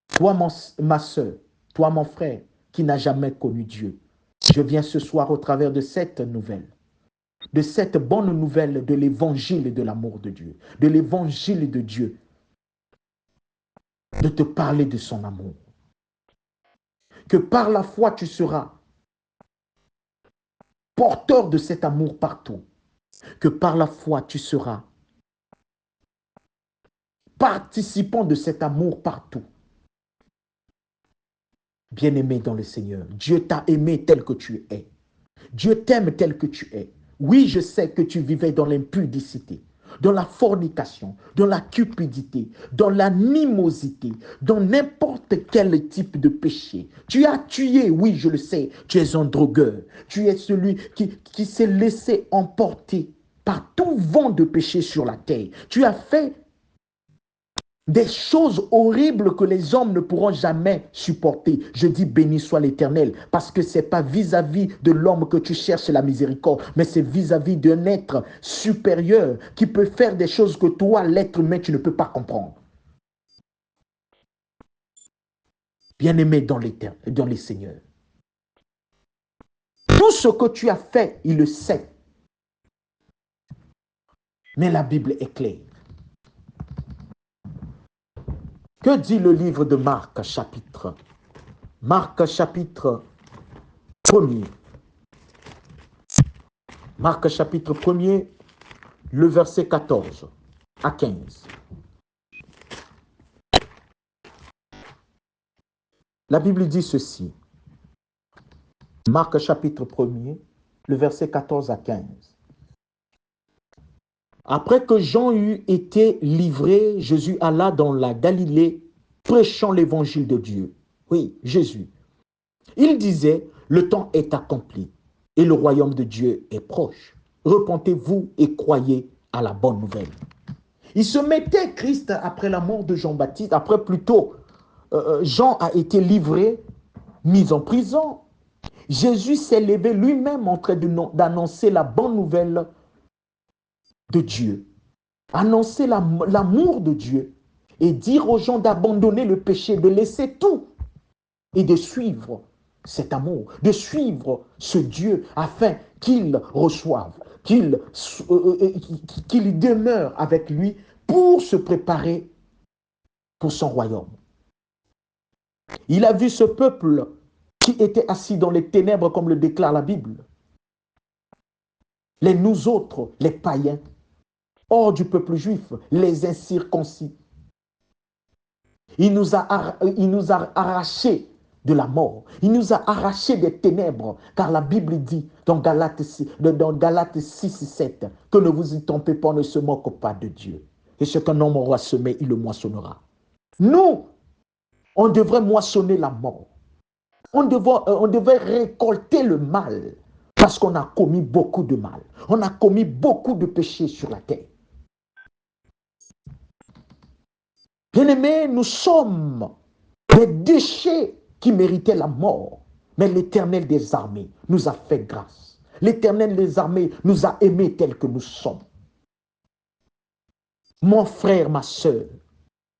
Toi, ma soeur, toi, mon frère, qui n'a jamais connu Dieu, je viens ce soir au travers de cette nouvelle, de cette bonne nouvelle de l'évangile de l'amour de Dieu, de l'évangile de Dieu, de te parler de son amour. Que par la foi, tu seras porteur de cet amour partout. Que par la foi, tu seras participant de cet amour partout. Bien-aimé dans le Seigneur, Dieu t'a aimé tel que tu es. Dieu t'aime tel que tu es. Oui, je sais que tu vivais dans l'impudicité, dans la fornication, dans la cupidité, dans l'animosité, dans n'importe quel type de péché. Tu as tué, oui, je le sais, tu es un drogueur. Tu es celui qui s'est laissé emporter par tout vent de péché sur la terre. Tu as fait des choses horribles que les hommes ne pourront jamais supporter. Je dis béni soit l'Éternel, parce que ce n'est pas vis-à-vis de l'homme que tu cherches la miséricorde, mais c'est vis-à-vis d'un être supérieur qui peut faire des choses que toi, l'être humain, tu ne peux pas comprendre. Bien-aimé dans les seigneurs, tout ce que tu as fait, il le sait. Mais la Bible est claire. Que dit le livre de Marc, chapitre 1er. Marc, chapitre 1er, le verset 14 à 15. La Bible dit ceci. Marc, chapitre 1er, le verset 14 à 15. Après que Jean eut été livré, Jésus alla dans la Galilée, prêchant l'évangile de Dieu. Oui, Jésus. Il disait, le temps est accompli et le royaume de Dieu est proche. Repentez-vous et croyez à la bonne nouvelle. Il se mettait, Christ, après la mort de Jean-Baptiste, après plutôt, Jean a été livré, mis en prison. Jésus s'est levé lui-même en train d'annoncer la bonne nouvelle de Dieu, annoncer l'amour de Dieu et dire aux gens d'abandonner le péché, de laisser tout et de suivre cet amour, de suivre ce Dieu afin qu'il reçoive, qu'il demeure avec lui pour se préparer pour son royaume. Il a vu ce peuple qui était assis dans les ténèbres comme le déclare la Bible. Nous autres, les païens, hors du peuple juif, les incirconcis. Il nous a arrachés de la mort. Il nous a arrachés des ténèbres, car la Bible dit dans Galates 6, 7, que ne vous y trompez pas, ne se moque pas de Dieu. Et ce qu'un homme aura semé, il le moissonnera. Nous, on devrait moissonner la mort. On devait récolter le mal, parce qu'on a commis beaucoup de mal. On a commis beaucoup de péchés sur la terre. Bien-aimés, nous sommes des déchets qui méritaient la mort. Mais l'Éternel des armées nous a fait grâce. L'Éternel des armées nous a aimés tels que nous sommes. Mon frère, ma soeur,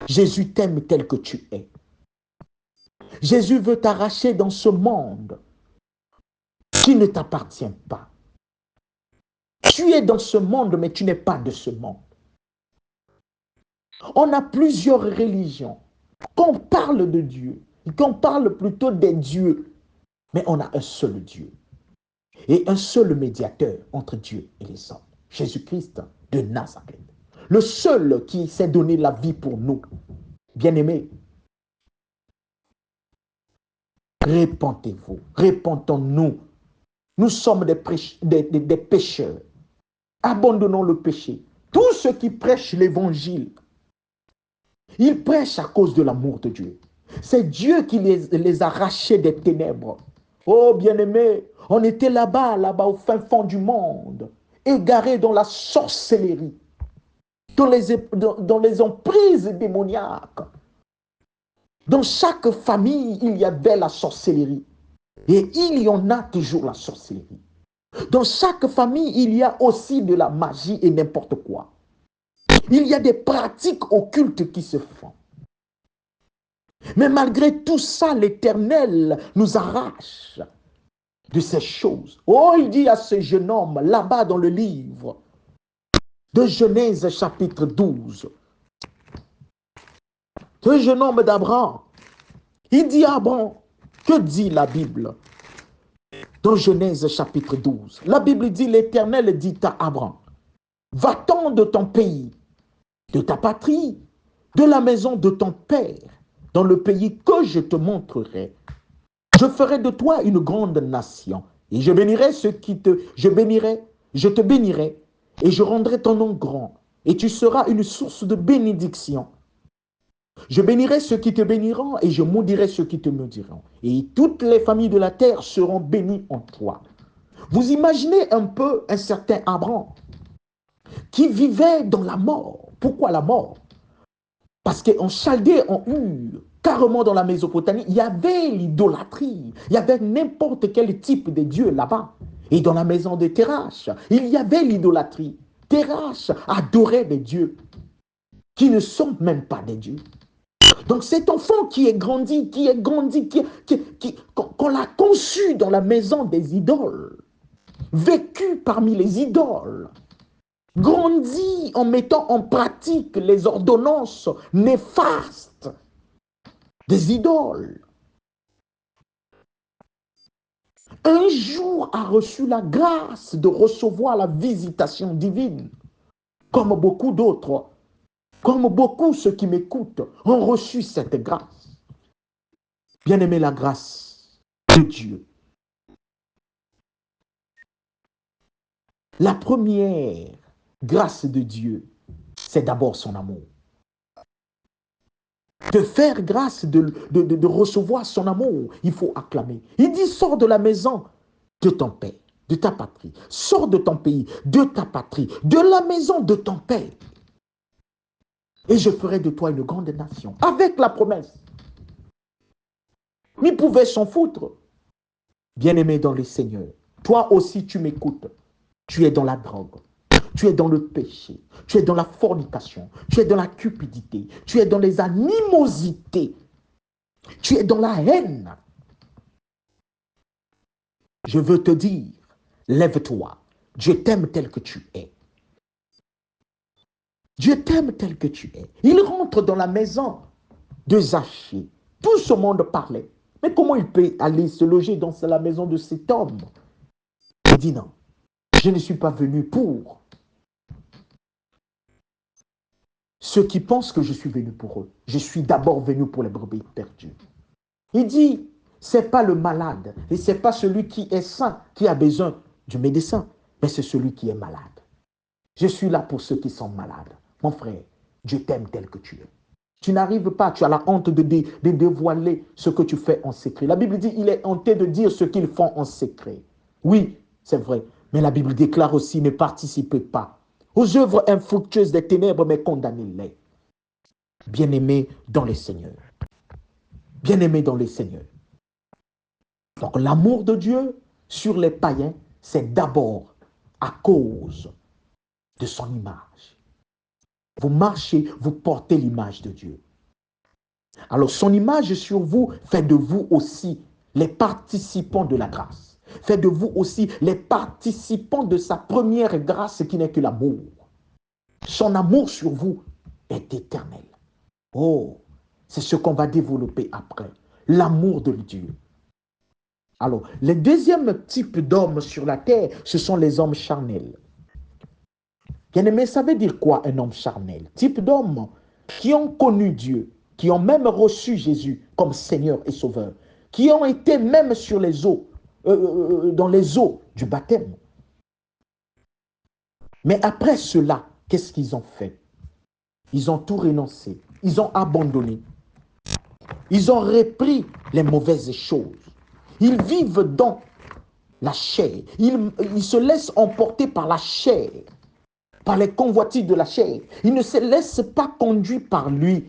Jésus t'aime tel que tu es. Jésus veut t'arracher dans ce monde qui ne t'appartient pas. Tu es dans ce monde, mais tu n'es pas de ce monde. On a plusieurs religions. Qu'on parle de Dieu, qu'on parle plutôt des dieux, mais on a un seul Dieu et un seul médiateur entre Dieu et les hommes, Jésus-Christ de Nazareth, le seul qui s'est donné la vie pour nous. Bien-aimés, répentez-vous, répentons-nous. Nous sommes des pécheurs. Abandonnons le péché. Tous ceux qui prêchent l'évangile, ils prêchent à cause de l'amour de Dieu. C'est Dieu qui les a rachés des ténèbres. Oh bien-aimés, on était là-bas au fin fond du monde, égarés dans la sorcellerie, dans les emprises démoniaques. Dans chaque famille, il y avait la sorcellerie. Et il y en a toujours la sorcellerie. Dans chaque famille, il y a aussi de la magie et n'importe quoi. Il y a des pratiques occultes qui se font. Mais malgré tout ça, l'Éternel nous arrache de ces choses. Oh, il dit à ce jeune homme, là-bas dans le livre de Genèse chapitre 12, ce jeune homme d'Abraham, il dit à Abraham, que dit la Bible dans Genèse chapitre 12? La Bible dit, l'Éternel dit à Abraham, va-t'en de ton pays, de ta patrie, de la maison de ton père, dans le pays que je te montrerai. Je ferai de toi une grande nation, et je bénirai ceux qui je te bénirai, et je rendrai ton nom grand, et tu seras une source de bénédiction. Je bénirai ceux qui te béniront, et je maudirai ceux qui te maudiront. Et toutes les familles de la terre seront bénies en toi. Vous imaginez un peu un certain Abraham qui vivait dans la mort. Pourquoi la mort? Parce qu'en Chaldée, en Ur, carrément dans la Mésopotamie, il y avait l'idolâtrie. Il y avait n'importe quel type de dieu là-bas. Et dans la maison de Térache, il y avait l'idolâtrie. Térache adorait des dieux qui ne sont même pas des dieux. Donc cet enfant qui est grandi, qu'on l'a conçu dans la maison des idoles, vécu parmi les idoles, grandit en mettant en pratique les ordonnances néfastes des idoles. Un jour a reçu la grâce de recevoir la visitation divine, comme beaucoup d'autres, comme beaucoup ceux qui m'écoutent ont reçu cette grâce. Bien-aimé, la grâce de Dieu. La première grâce de Dieu, c'est d'abord son amour. De faire grâce, de recevoir son amour, il faut acclamer. Il dit, sors de la maison de ton père, de ta patrie. Sors de ton pays, de ta patrie, de la maison de ton père. Et je ferai de toi une grande nation. Avec la promesse. Il pouvait s'en foutre. Bien-aimé dans le Seigneur, toi aussi tu m'écoutes. Tu es dans la drogue. Tu es dans le péché, tu es dans la fornication, tu es dans la cupidité, tu es dans les animosités, tu es dans la haine. Je veux te dire, lève-toi, Dieu t'aime tel que tu es. Dieu t'aime tel que tu es. Il rentre dans la maison de Zachée. Tout ce monde parlait. Mais comment il peut aller se loger dans la maison de cet homme? Il dit non, je ne suis pas venu pour ceux qui pensent que je suis venu pour eux. Je suis d'abord venu pour les brebis perdues. Il dit, Ce n'est pas le malade, et ce n'est pas celui qui est sain qui a besoin du médecin, mais c'est celui qui est malade. Je suis là pour ceux qui sont malades. Mon frère, Dieu t'aime tel que tu es. Tu n'arrives pas, tu as la honte de dévoiler ce que tu fais en secret. La Bible dit, il est honté de dire ce qu'ils font en secret. Oui, c'est vrai, mais la Bible déclare aussi, ne participez pas aux œuvres infructueuses des ténèbres, mais condamnez-les. Bien-aimés dans les seigneurs. Bien-aimés dans les seigneurs. Donc l'amour de Dieu sur les païens, c'est d'abord à cause de son image. Vous marchez, vous portez l'image de Dieu. Alors son image sur vous fait de vous aussi les participants de la grâce. Fait de vous aussi les participants de sa première grâce qui n'est que l'amour. Son amour sur vous est éternel. Oh, c'est ce qu'on va développer après. L'amour de Dieu. Alors, le deuxième type d'hommes sur la terre, ce sont les hommes charnels. Bien-aimé, ça veut dire quoi un homme charnel? Type d'hommes qui ont connu Dieu, qui ont même reçu Jésus comme Seigneur et Sauveur, qui ont été même sur les eaux, dans les eaux du baptême. Mais après cela, qu'est-ce qu'ils ont fait? Ils ont tout renoncé, ils ont abandonné, ils ont repris les mauvaises choses. Ils vivent dans la chair, ils se laissent emporter par la chair, par les convoitises de la chair. Ils ne se laissent pas conduire par lui.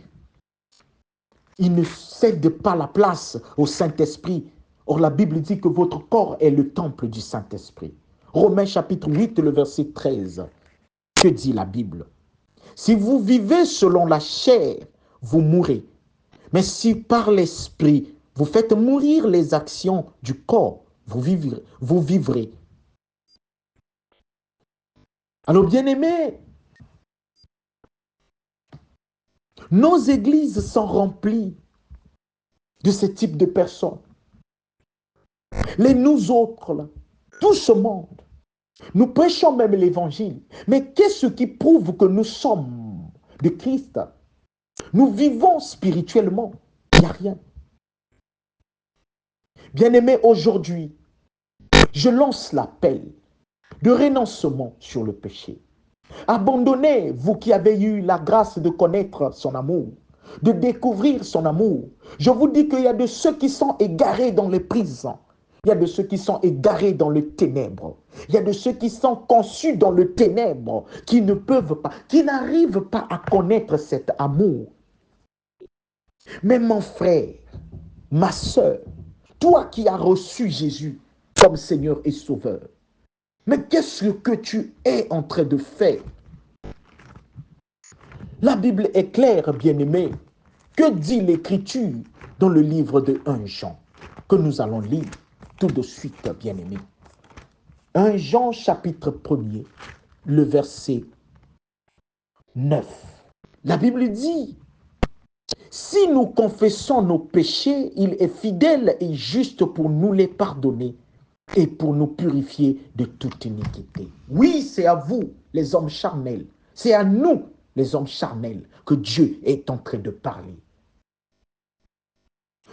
Ils ne cèdent pas la place au Saint-Esprit. Or, la Bible dit que votre corps est le temple du Saint-Esprit. Romains chapitre 8, le verset 13. Que dit la Bible? Si vous vivez selon la chair, vous mourrez. Mais si par l'Esprit, vous faites mourir les actions du corps, vous vivrez. Alors, bien-aimés, nos églises sont remplies de ce type de personnes. Les nous autres, là, tout ce monde, nous prêchons même l'évangile. Mais qu'est-ce qui prouve que nous sommes de Christ? Nous vivons spirituellement. Il n'y a rien. Bien-aimés, aujourd'hui, je lance l'appel de renoncement sur le péché. Abandonnez, vous qui avez eu la grâce de connaître son amour, de découvrir son amour. Je vous dis qu'il y a de ceux qui sont égarés dans les prisons. Il y a de ceux qui sont égarés dans les ténèbres. Il y a de ceux qui sont conçus dans le ténèbre, qui ne peuvent pas, qui n'arrivent pas à connaître cet amour. Mais mon frère, ma soeur, toi qui as reçu Jésus comme Seigneur et Sauveur, mais qu'est-ce que tu es en train de faire? La Bible est claire, bien-aimé. Que dit l'Écriture dans le livre de 1 Jean, que nous allons lire tout de suite, bien-aimé? 1 Jean chapitre 1er, le verset 9. La Bible dit, si nous confessons nos péchés, il est fidèle et juste pour nous les pardonner et pour nous purifier de toute iniquité. Oui, c'est à vous, les hommes charnels. C'est à nous, les hommes charnels, que Dieu est en train de parler.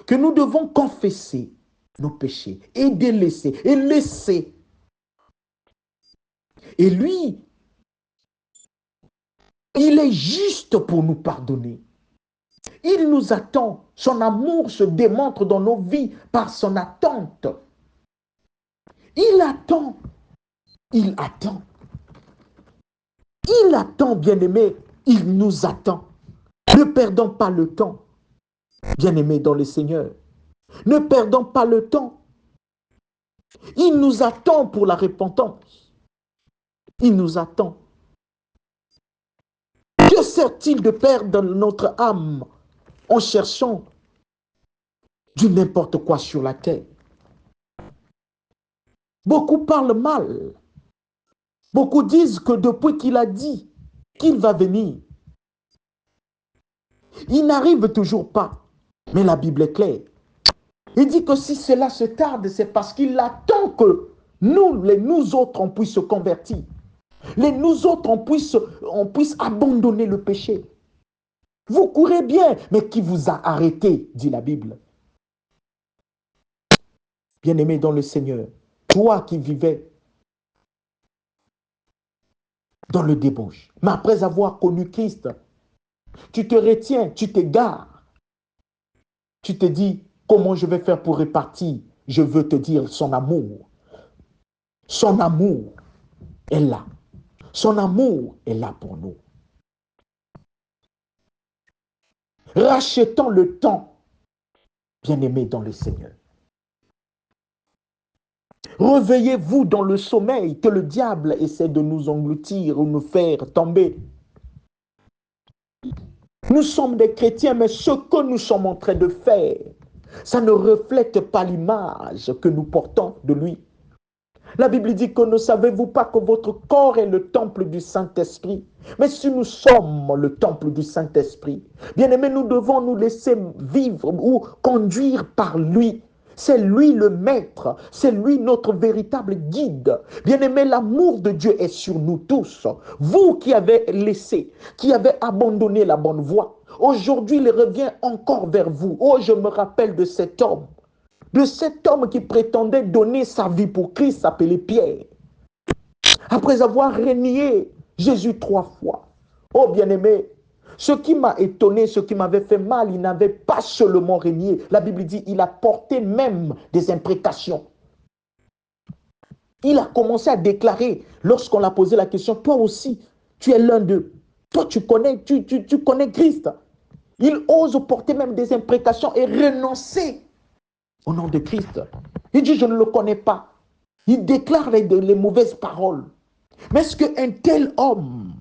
Que nous devons confesser nos péchés et délaisser et laisser. Et lui, il est juste pour nous pardonner. Il nous attend. Son amour se démontre dans nos vies par son attente. Il attend. Il attend. Il attend, bien-aimé. Il nous attend. Ne perdons pas le temps, bien-aimés dans le Seigneur. Ne perdons pas le temps. Il nous attend pour la repentance. Il nous attend. Que sert-il de perdre notre âme en cherchant du n'importe quoi sur la terre? Beaucoup parlent mal. Beaucoup disent que depuis qu'il a dit qu'il va venir, il n'arrive toujours pas. Mais la Bible est claire. Il dit que si cela se tarde, c'est parce qu'il attend que nous autres, on puisse se convertir. Nous autres, on puisse abandonner le péché. Vous courez bien, mais qui vous a arrêté, dit la Bible? bien-aimé dans le Seigneur, toi qui vivais dans le débauche, mais après avoir connu Christ, tu te retiens, tu t'égares, tu te dis, comment je vais faire pour répartir? Je veux te dire son amour. Son amour est là. Son amour est là pour nous. Rachetons le temps, bien-aimé dans le Seigneur. Réveillez-vous dans le sommeil que le diable essaie de nous engloutir ou nous faire tomber. Nous sommes des chrétiens, mais ce que nous sommes en train de faire, ça ne reflète pas l'image que nous portons de lui. La Bible dit que ne savez-vous pas que votre corps est le temple du Saint-Esprit? Mais si nous sommes le temple du Saint-Esprit, bien aimés, nous devons nous laisser vivre ou conduire par lui. C'est lui le maître, c'est lui notre véritable guide. Bien aimé, l'amour de Dieu est sur nous tous. Vous qui avez laissé, qui avez abandonné la bonne voie, aujourd'hui il revient encore vers vous. Oh, je me rappelle de cet homme qui prétendait donner sa vie pour Christ, s'appelait Pierre. Après avoir renié Jésus 3 fois. Oh bien-aimé, ce qui m'a étonné, ce qui m'avait fait mal, il n'avait pas seulement renié. La Bible dit, il a porté même des imprécations. Il a commencé à déclarer, lorsqu'on l'a posé la question, toi aussi, tu es l'un d'eux. Toi, tu connais Christ. Il ose porter même des imprécations et renoncer au nom de Christ. Il dit, je ne le connais pas. Il déclare les mauvaises paroles. Mais est-ce qu'un tel homme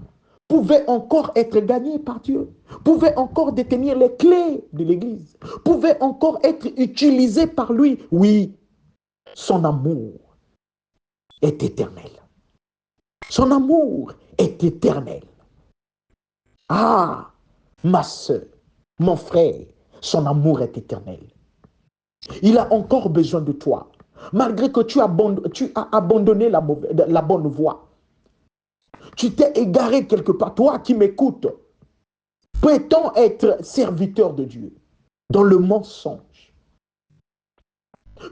pouvait encore être gagné par Dieu? Pouvait encore détenir les clés de l'Église? Pouvait encore être utilisé par lui? Oui, son amour est éternel. Son amour est éternel. Ah, ma soeur, mon frère, son amour est éternel. Il a encore besoin de toi. Malgré que tu as abandonné la bonne voie. Tu t'es égaré quelque part. Toi qui m'écoutes, prétends être serviteur de Dieu. Dans le mensonge,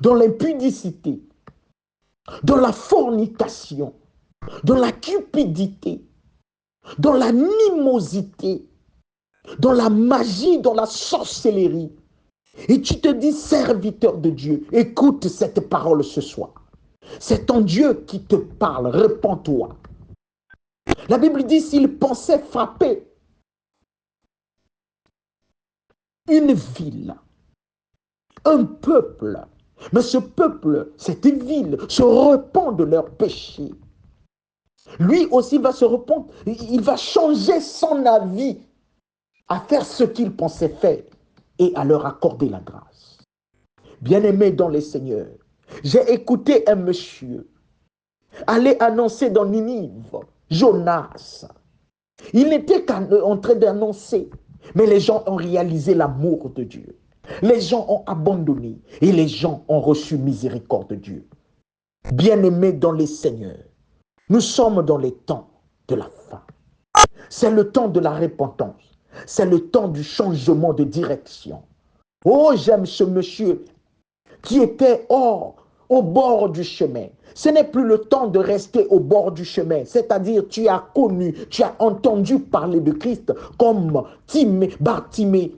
dans l'impudicité, dans la fornication, dans la cupidité, dans l'animosité, dans la magie, dans la sorcellerie. Et tu te dis serviteur de Dieu. Écoute cette parole ce soir. C'est ton Dieu qui te parle. Réponds-toi. La Bible dit s'il pensait frapper une ville, un peuple, mais ce peuple, cette ville, se repent de leurs péchés. Lui aussi va se repentre. Il va changer son avis à faire ce qu'il pensait faire et à leur accorder la grâce. Bien-aimé dans les seigneurs, j'ai écouté un monsieur aller annoncer dans Ninive, Jonas. Il n'était qu'en train d'annoncer, mais les gens ont réalisé l'amour de Dieu. Les gens ont abandonné et les gens ont reçu miséricorde de Dieu. Bien-aimés dans les seigneurs, nous sommes dans les temps de la fin. C'est le temps de la repentance. C'est le temps du changement de direction. Oh, j'aime ce monsieur qui était au bord du chemin. Ce n'est plus le temps de rester au bord du chemin. C'est-à-dire, tu as connu, tu as entendu parler de Christ comme Bartimée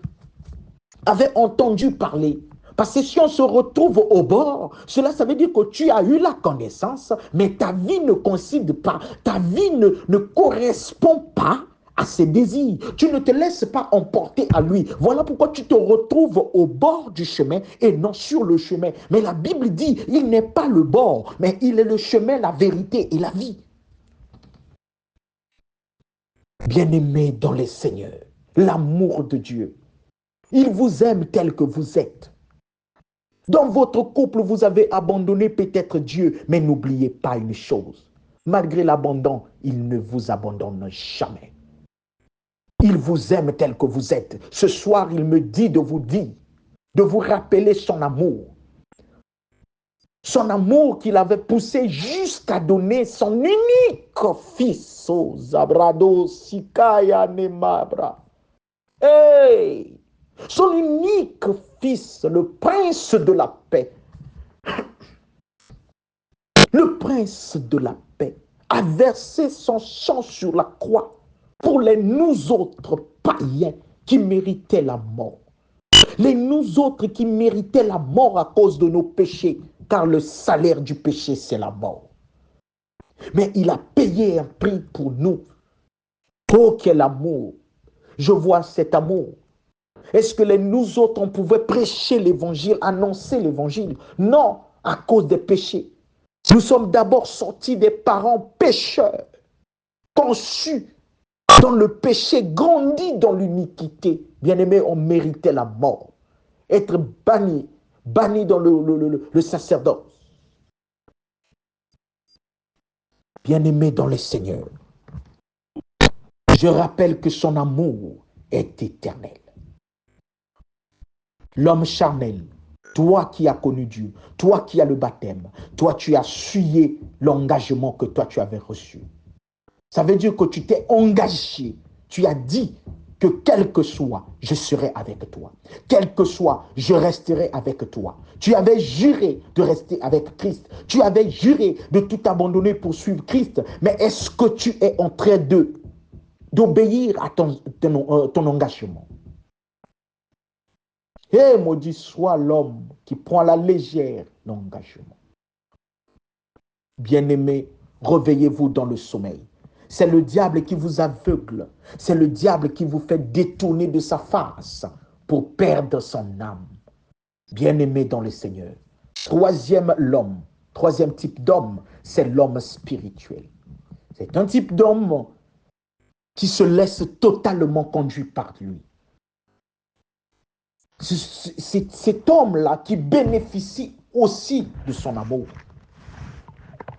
avait entendu parler. Parce que si on se retrouve au bord, cela ça veut dire que tu as eu la connaissance, mais ta vie ne coïncide pas, ta vie ne correspond pas à ses désirs. Tu ne te laisses pas emporter à lui. Voilà pourquoi tu te retrouves au bord du chemin et non sur le chemin. Mais la Bible dit, il n'est pas le bord, mais il est le chemin, la vérité et la vie. Bien-aimés dans les seigneurs, l'amour de Dieu, il vous aime tel que vous êtes. Dans votre couple, vous avez abandonné peut-être Dieu, mais n'oubliez pas une chose. Malgré l'abandon, il ne vous abandonne jamais. Il vous aime tel que vous êtes. Ce soir, il me dit de vous dire, de vous rappeler son amour. Son amour qu'il avait poussé jusqu'à donner son unique fils. Oh, Zabrado, Sikaya, Nemabra. Hey! Son unique fils, le prince de la paix. le prince de la paix, a versé son sang sur la croix pour les nous autres païens qui méritaient la mort. Les nous autres qui méritaient la mort à cause de nos péchés, car le salaire du péché, c'est la mort. Mais il a payé un prix pour nous. Oh, quel amour! Je vois cet amour. Est-ce que les nous autres, on pouvait prêcher l'évangile, annoncer l'évangile? Non, à cause des péchés. Nous sommes d'abord sortis des parents pécheurs, conçus dans le péché, grandis dans l'iniquité. Bien-aimés, on méritait la mort. Être banni dans le sacerdoce. Bien-aimés dans le Seigneur, je rappelle que son amour est éternel. L'homme charnel, toi qui as connu Dieu, toi qui as le baptême, toi tu as suivi l'engagement que toi tu avais reçu. Ça veut dire que tu t'es engagé, tu as dit que quel que soit, je serai avec toi. Quel que soit, je resterai avec toi. Tu avais juré de rester avec Christ. Tu avais juré de tout abandonner pour suivre Christ. Mais est-ce que tu es en train d'obéir à ton engagement? Et maudit soit l'homme qui prend à la légère l'engagement. Bien-aimés, réveillez-vous dans le sommeil. C'est le diable qui vous aveugle. C'est le diable qui vous fait détourner de sa face pour perdre son âme. Bien-aimés dans le Seigneur. Troisième type d'homme, c'est l'homme spirituel. C'est un type d'homme qui se laisse totalement conduire par lui. C'est cet homme-là qui bénéficie aussi de son amour.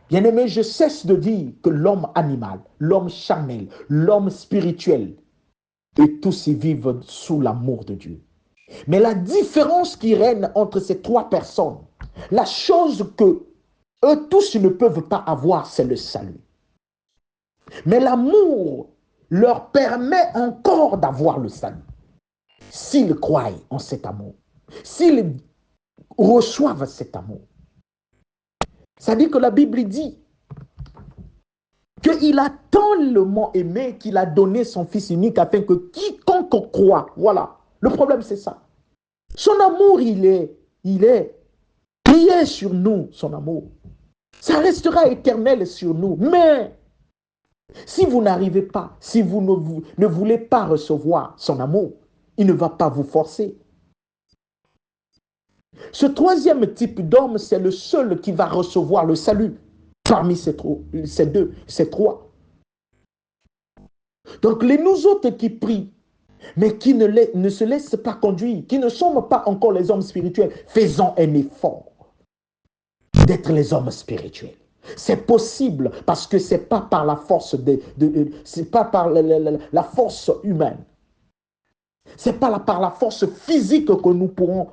Bien-aimé, je cesse de dire que l'homme animal, l'homme charnel, l'homme spirituel, et tous y vivent sous l'amour de Dieu. Mais la différence qui règne entre ces trois personnes, la chose que eux tous ne peuvent pas avoir, c'est le salut. Mais l'amour leur permet encore d'avoir le salut. S'ils croient en cet amour, s'ils reçoivent cet amour. Ça dit que la Bible dit qu'il a tellement aimé qu'il a donné son Fils unique afin que quiconque croit, voilà, le problème c'est ça. Son amour, il est sur nous, son amour. Ça restera éternel sur nous. Mais si vous n'arrivez pas, si vous ne voulez pas recevoir son amour, il ne va pas vous forcer. Ce troisième type d'homme, c'est le seul qui va recevoir le salut parmi ces trois. Donc les nous autres qui prient, mais qui ne se laissent pas conduire, qui ne sont pas encore les hommes spirituels, faisons un effort d'être les hommes spirituels. C'est possible parce que ce n'est pas par la force c'est pas par la force humaine. Ce n'est pas par la force physique que nous pourrons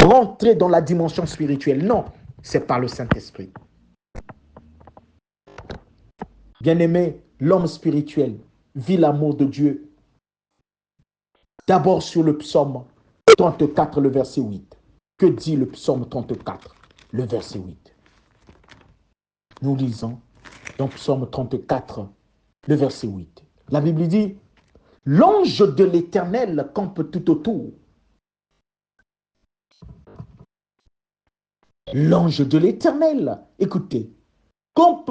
rentrer dans la dimension spirituelle. Non, c'est par le Saint-Esprit. Bien-aimé, l'homme spirituel vit l'amour de Dieu. D'abord sur le psaume 34, le verset 8. Que dit le psaume 34, le verset 8? Nous lisons dans psaume 34, le verset 8. La Bible dit, l'ange de l'Éternel campe tout autour. L'ange de l'Éternel, écoutez, campe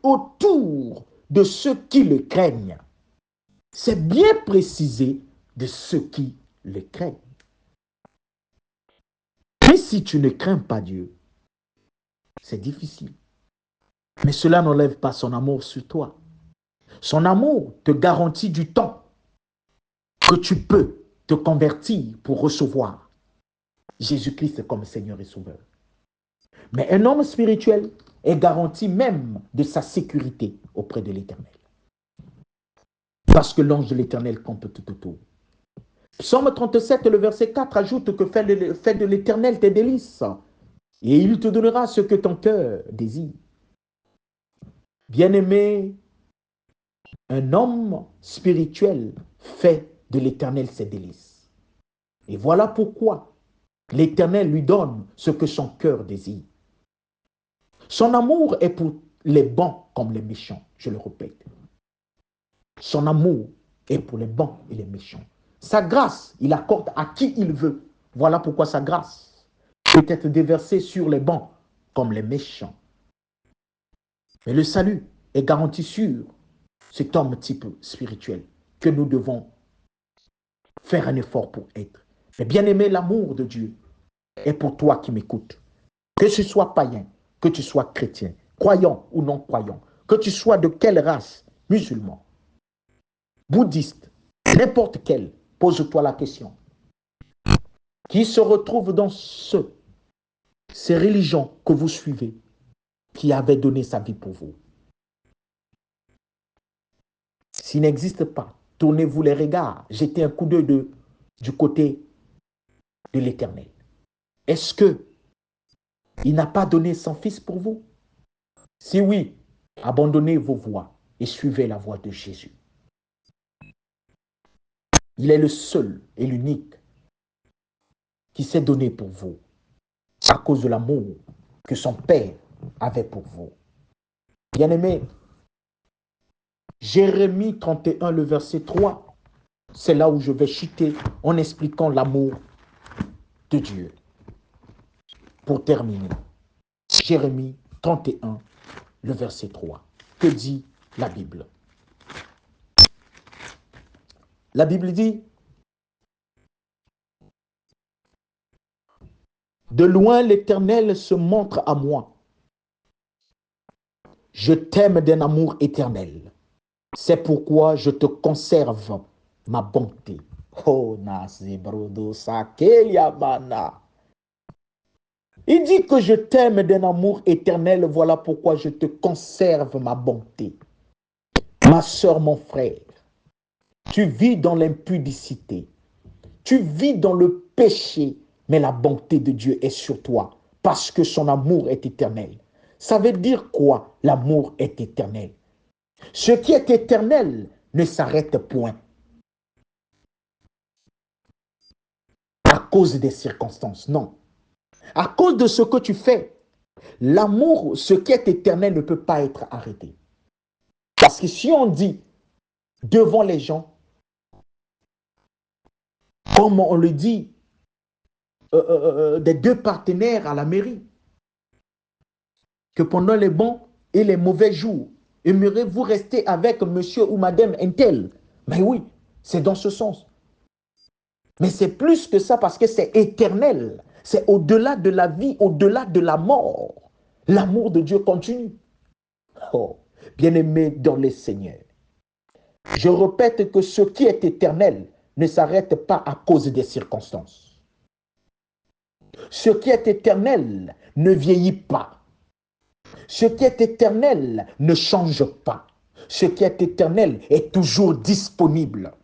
autour de ceux qui le craignent. C'est bien précisé de ceux qui le craignent. Mais si tu ne crains pas Dieu, c'est difficile. Mais cela n'enlève pas son amour sur toi. Son amour te garantit du temps que tu peux te convertir pour recevoir Jésus-Christ comme Seigneur et Sauveur. Mais un homme spirituel est garanti même de sa sécurité auprès de l'Éternel. Parce que l'ange de l'Éternel campe tout autour. Psaume 37, le verset 4 ajoute que fais de l'Éternel tes délices et il te donnera ce que ton cœur désire. Bien-aimé, un homme spirituel fait de l'Éternel ses délices. Et voilà pourquoi l'Éternel lui donne ce que son cœur désire. Son amour est pour les bons comme les méchants, je le répète. Son amour est pour les bons et les méchants. Sa grâce, il accorde à qui il veut. Voilà pourquoi sa grâce peut être déversée sur les bons comme les méchants. Mais le salut est garanti sur cet homme type spirituel que nous devons faire un effort pour être. Mais bien aimé, l'amour de Dieu est pour toi qui m'écoutes. Que tu sois païen, que tu sois chrétien, croyant ou non croyant, que tu sois de quelle race, musulman, bouddhiste, n'importe quel, pose-toi la question. Qui se retrouve dans ces religions que vous suivez, qui avaient donné sa vie pour vous? S'il n'existe pas, tournez-vous les regards, jetez un coup d'œil du côté de l'Éternel. Est-ce que il n'a pas donné son Fils pour vous? Si oui, abandonnez vos voies et suivez la voie de Jésus. Il est le seul et l'unique qui s'est donné pour vous à cause de l'amour que son Père avait pour vous. Bien-aimé, Jérémie 31, le verset 3, c'est là où je vais chuter en expliquant l'amour de Dieu. Pour terminer, Jérémie 31, le verset 3. Que dit la Bible? La Bible dit: de loin l'Éternel se montre à moi. Je t'aime d'un amour éternel. C'est pourquoi je te conserve ma bonté. Oh, Nasibrodo Sakeliabana. Il dit que je t'aime d'un amour éternel, voilà pourquoi je te conserve ma bonté. Ma soeur, mon frère, tu vis dans l'impudicité, tu vis dans le péché, mais la bonté de Dieu est sur toi, parce que son amour est éternel. Ça veut dire quoi? L'amour est éternel. Ce qui est éternel ne s'arrête point à cause des circonstances, non. À cause de ce que tu fais, l'amour, ce qui est éternel, ne peut pas être arrêté. Parce que si on dit devant les gens, comme on le dit, des deux partenaires à la mairie, que pendant les bons et les mauvais jours, aimeriez-vous rester avec monsieur ou madame Intel? Mais oui, c'est dans ce sens. Mais c'est plus que ça parce que c'est éternel. C'est au-delà de la vie, au-delà de la mort. L'amour de Dieu continue. Oh, bien-aimé dans les Seigneurs, je répète que ce qui est éternel ne s'arrête pas à cause des circonstances. Ce qui est éternel ne vieillit pas. Ce qui est éternel ne change pas. Ce qui est éternel est toujours disponible.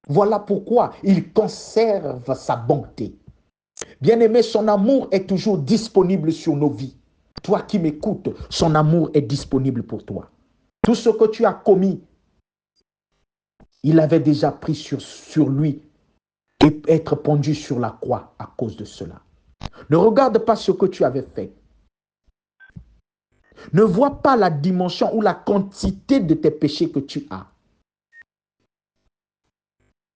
Voilà pourquoi il conserve sa bonté. Bien-aimé, son amour est toujours disponible sur nos vies. Toi qui m'écoutes, son amour est disponible pour toi. Tout ce que tu as commis, il avait déjà pris sur lui et être pendu sur la croix à cause de cela. Ne regarde pas ce que tu avais fait. Ne vois pas la dimension ou la quantité de tes péchés que tu as.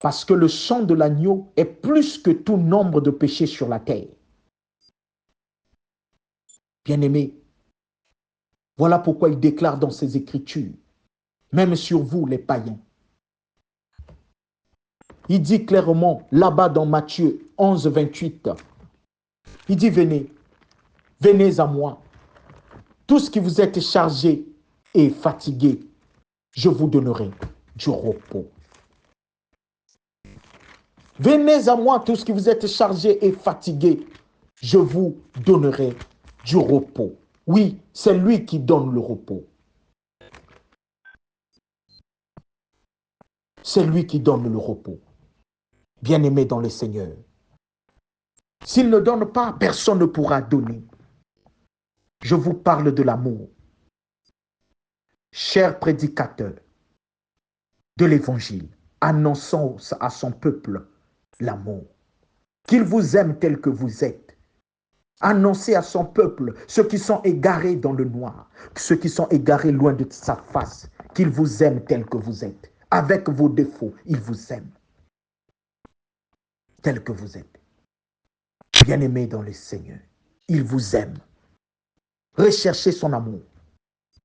Parce que le sang de l'agneau est plus que tout nombre de péchés sur la terre. Bien-aimé, voilà pourquoi il déclare dans ses Écritures, même sur vous les païens. Il dit clairement, là-bas dans Matthieu 11, 28, il dit, venez, venez à moi, tous qui vous êtes chargés et fatigués, je vous donnerai du repos. Venez à moi, tous qui vous êtes chargés et fatigués, je vous donnerai du repos. Oui, c'est lui qui donne le repos. C'est lui qui donne le repos. Bien-aimé dans le Seigneur. S'il ne donne pas, personne ne pourra donner. Je vous parle de l'amour. Cher prédicateur de l'Évangile, annonçons à son peuple l'amour. Qu'il vous aime tel que vous êtes. Annoncez à son peuple, ceux qui sont égarés dans le noir, ceux qui sont égarés loin de sa face, qu'il vous aime tel que vous êtes. Avec vos défauts, il vous aime tel que vous êtes. Bien-aimés dans le Seigneur, il vous aime. Recherchez son amour.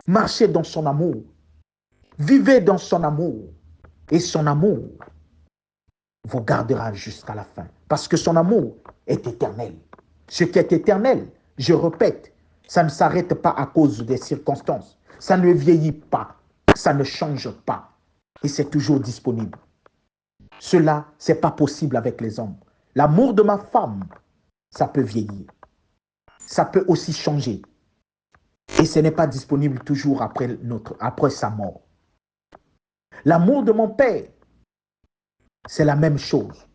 Marchez dans son amour. Vivez dans son amour. Et son amour vous gardera jusqu'à la fin. Parce que son amour est éternel. Ce qui est éternel, je répète, ça ne s'arrête pas à cause des circonstances. Ça ne vieillit pas. Ça ne change pas. Et c'est toujours disponible. Cela, ce n'est pas possible avec les hommes. L'amour de ma femme, ça peut vieillir. Ça peut aussi changer. Et ce n'est pas disponible toujours après sa mort. L'amour de mon père, c'est la même chose.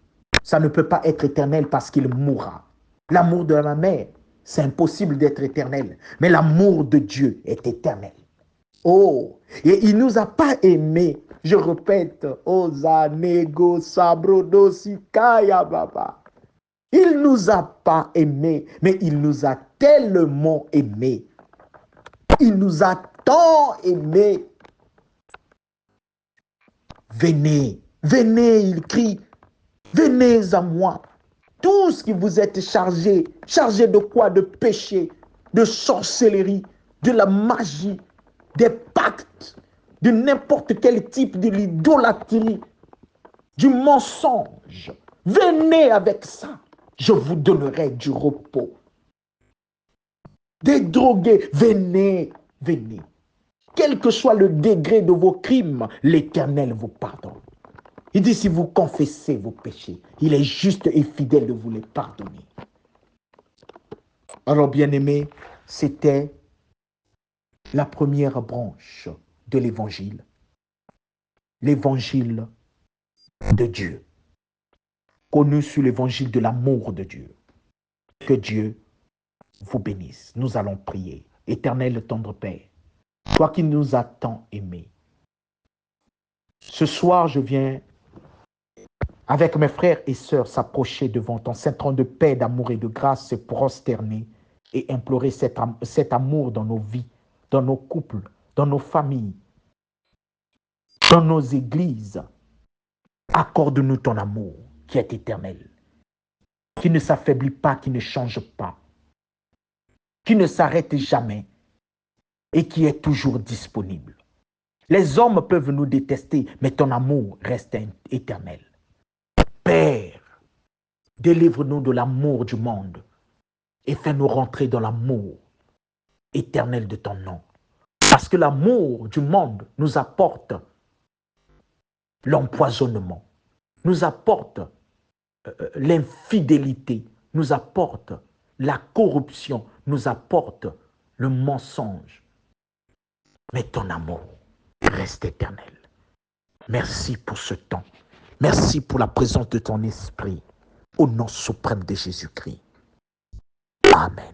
Ça ne peut pas être éternel parce qu'il mourra. L'amour de ma mère, c'est impossible d'être éternel. Mais l'amour de Dieu est éternel. Oh, et il ne nous a pas aimés. Je répète, Ozanego Sabrodo Sikaya Baba. Il ne nous a pas aimés, mais il nous a tellement aimés. Il nous a tant aimés. Venez, venez, il crie, venez à moi. Tous qui vous êtes chargés, chargés de quoi? De péché, de sorcellerie, de la magie, des pactes, de n'importe quel type de l'idolâtrie, du mensonge. Venez avec ça, je vous donnerai du repos. Des drogués, venez, venez. Quel que soit le degré de vos crimes, l'Éternel vous pardonne. Il dit, si vous confessez vos péchés, il est juste et fidèle de vous les pardonner. Alors, bien-aimés, c'était la première branche de l'évangile. L'évangile de Dieu. Connu sous l'évangile de l'amour de Dieu. Que Dieu vous bénisse. Nous allons prier. Éternel tendre Père, toi qui nous as tant aimés. Ce soir, je viens avec mes frères et sœurs s'approcher devant ton saint trône de paix, d'amour et de grâce, se prosterner et implorer cet amour dans nos vies, dans nos couples, dans nos familles, dans nos églises. Accorde-nous ton amour qui est éternel, qui ne s'affaiblit pas, qui ne change pas, qui ne s'arrête jamais et qui est toujours disponible. Les hommes peuvent nous détester, mais ton amour reste éternel. Père, délivre-nous de l'amour du monde et fais-nous rentrer dans l'amour éternel de ton nom. Parce que l'amour du monde nous apporte l'empoisonnement, nous apporte l'infidélité, nous apporte la corruption, nous apporte le mensonge. Mais ton amour reste éternel. Merci pour ce temps. Merci pour la présence de ton esprit. Au nom suprême de Jésus-Christ. Amen.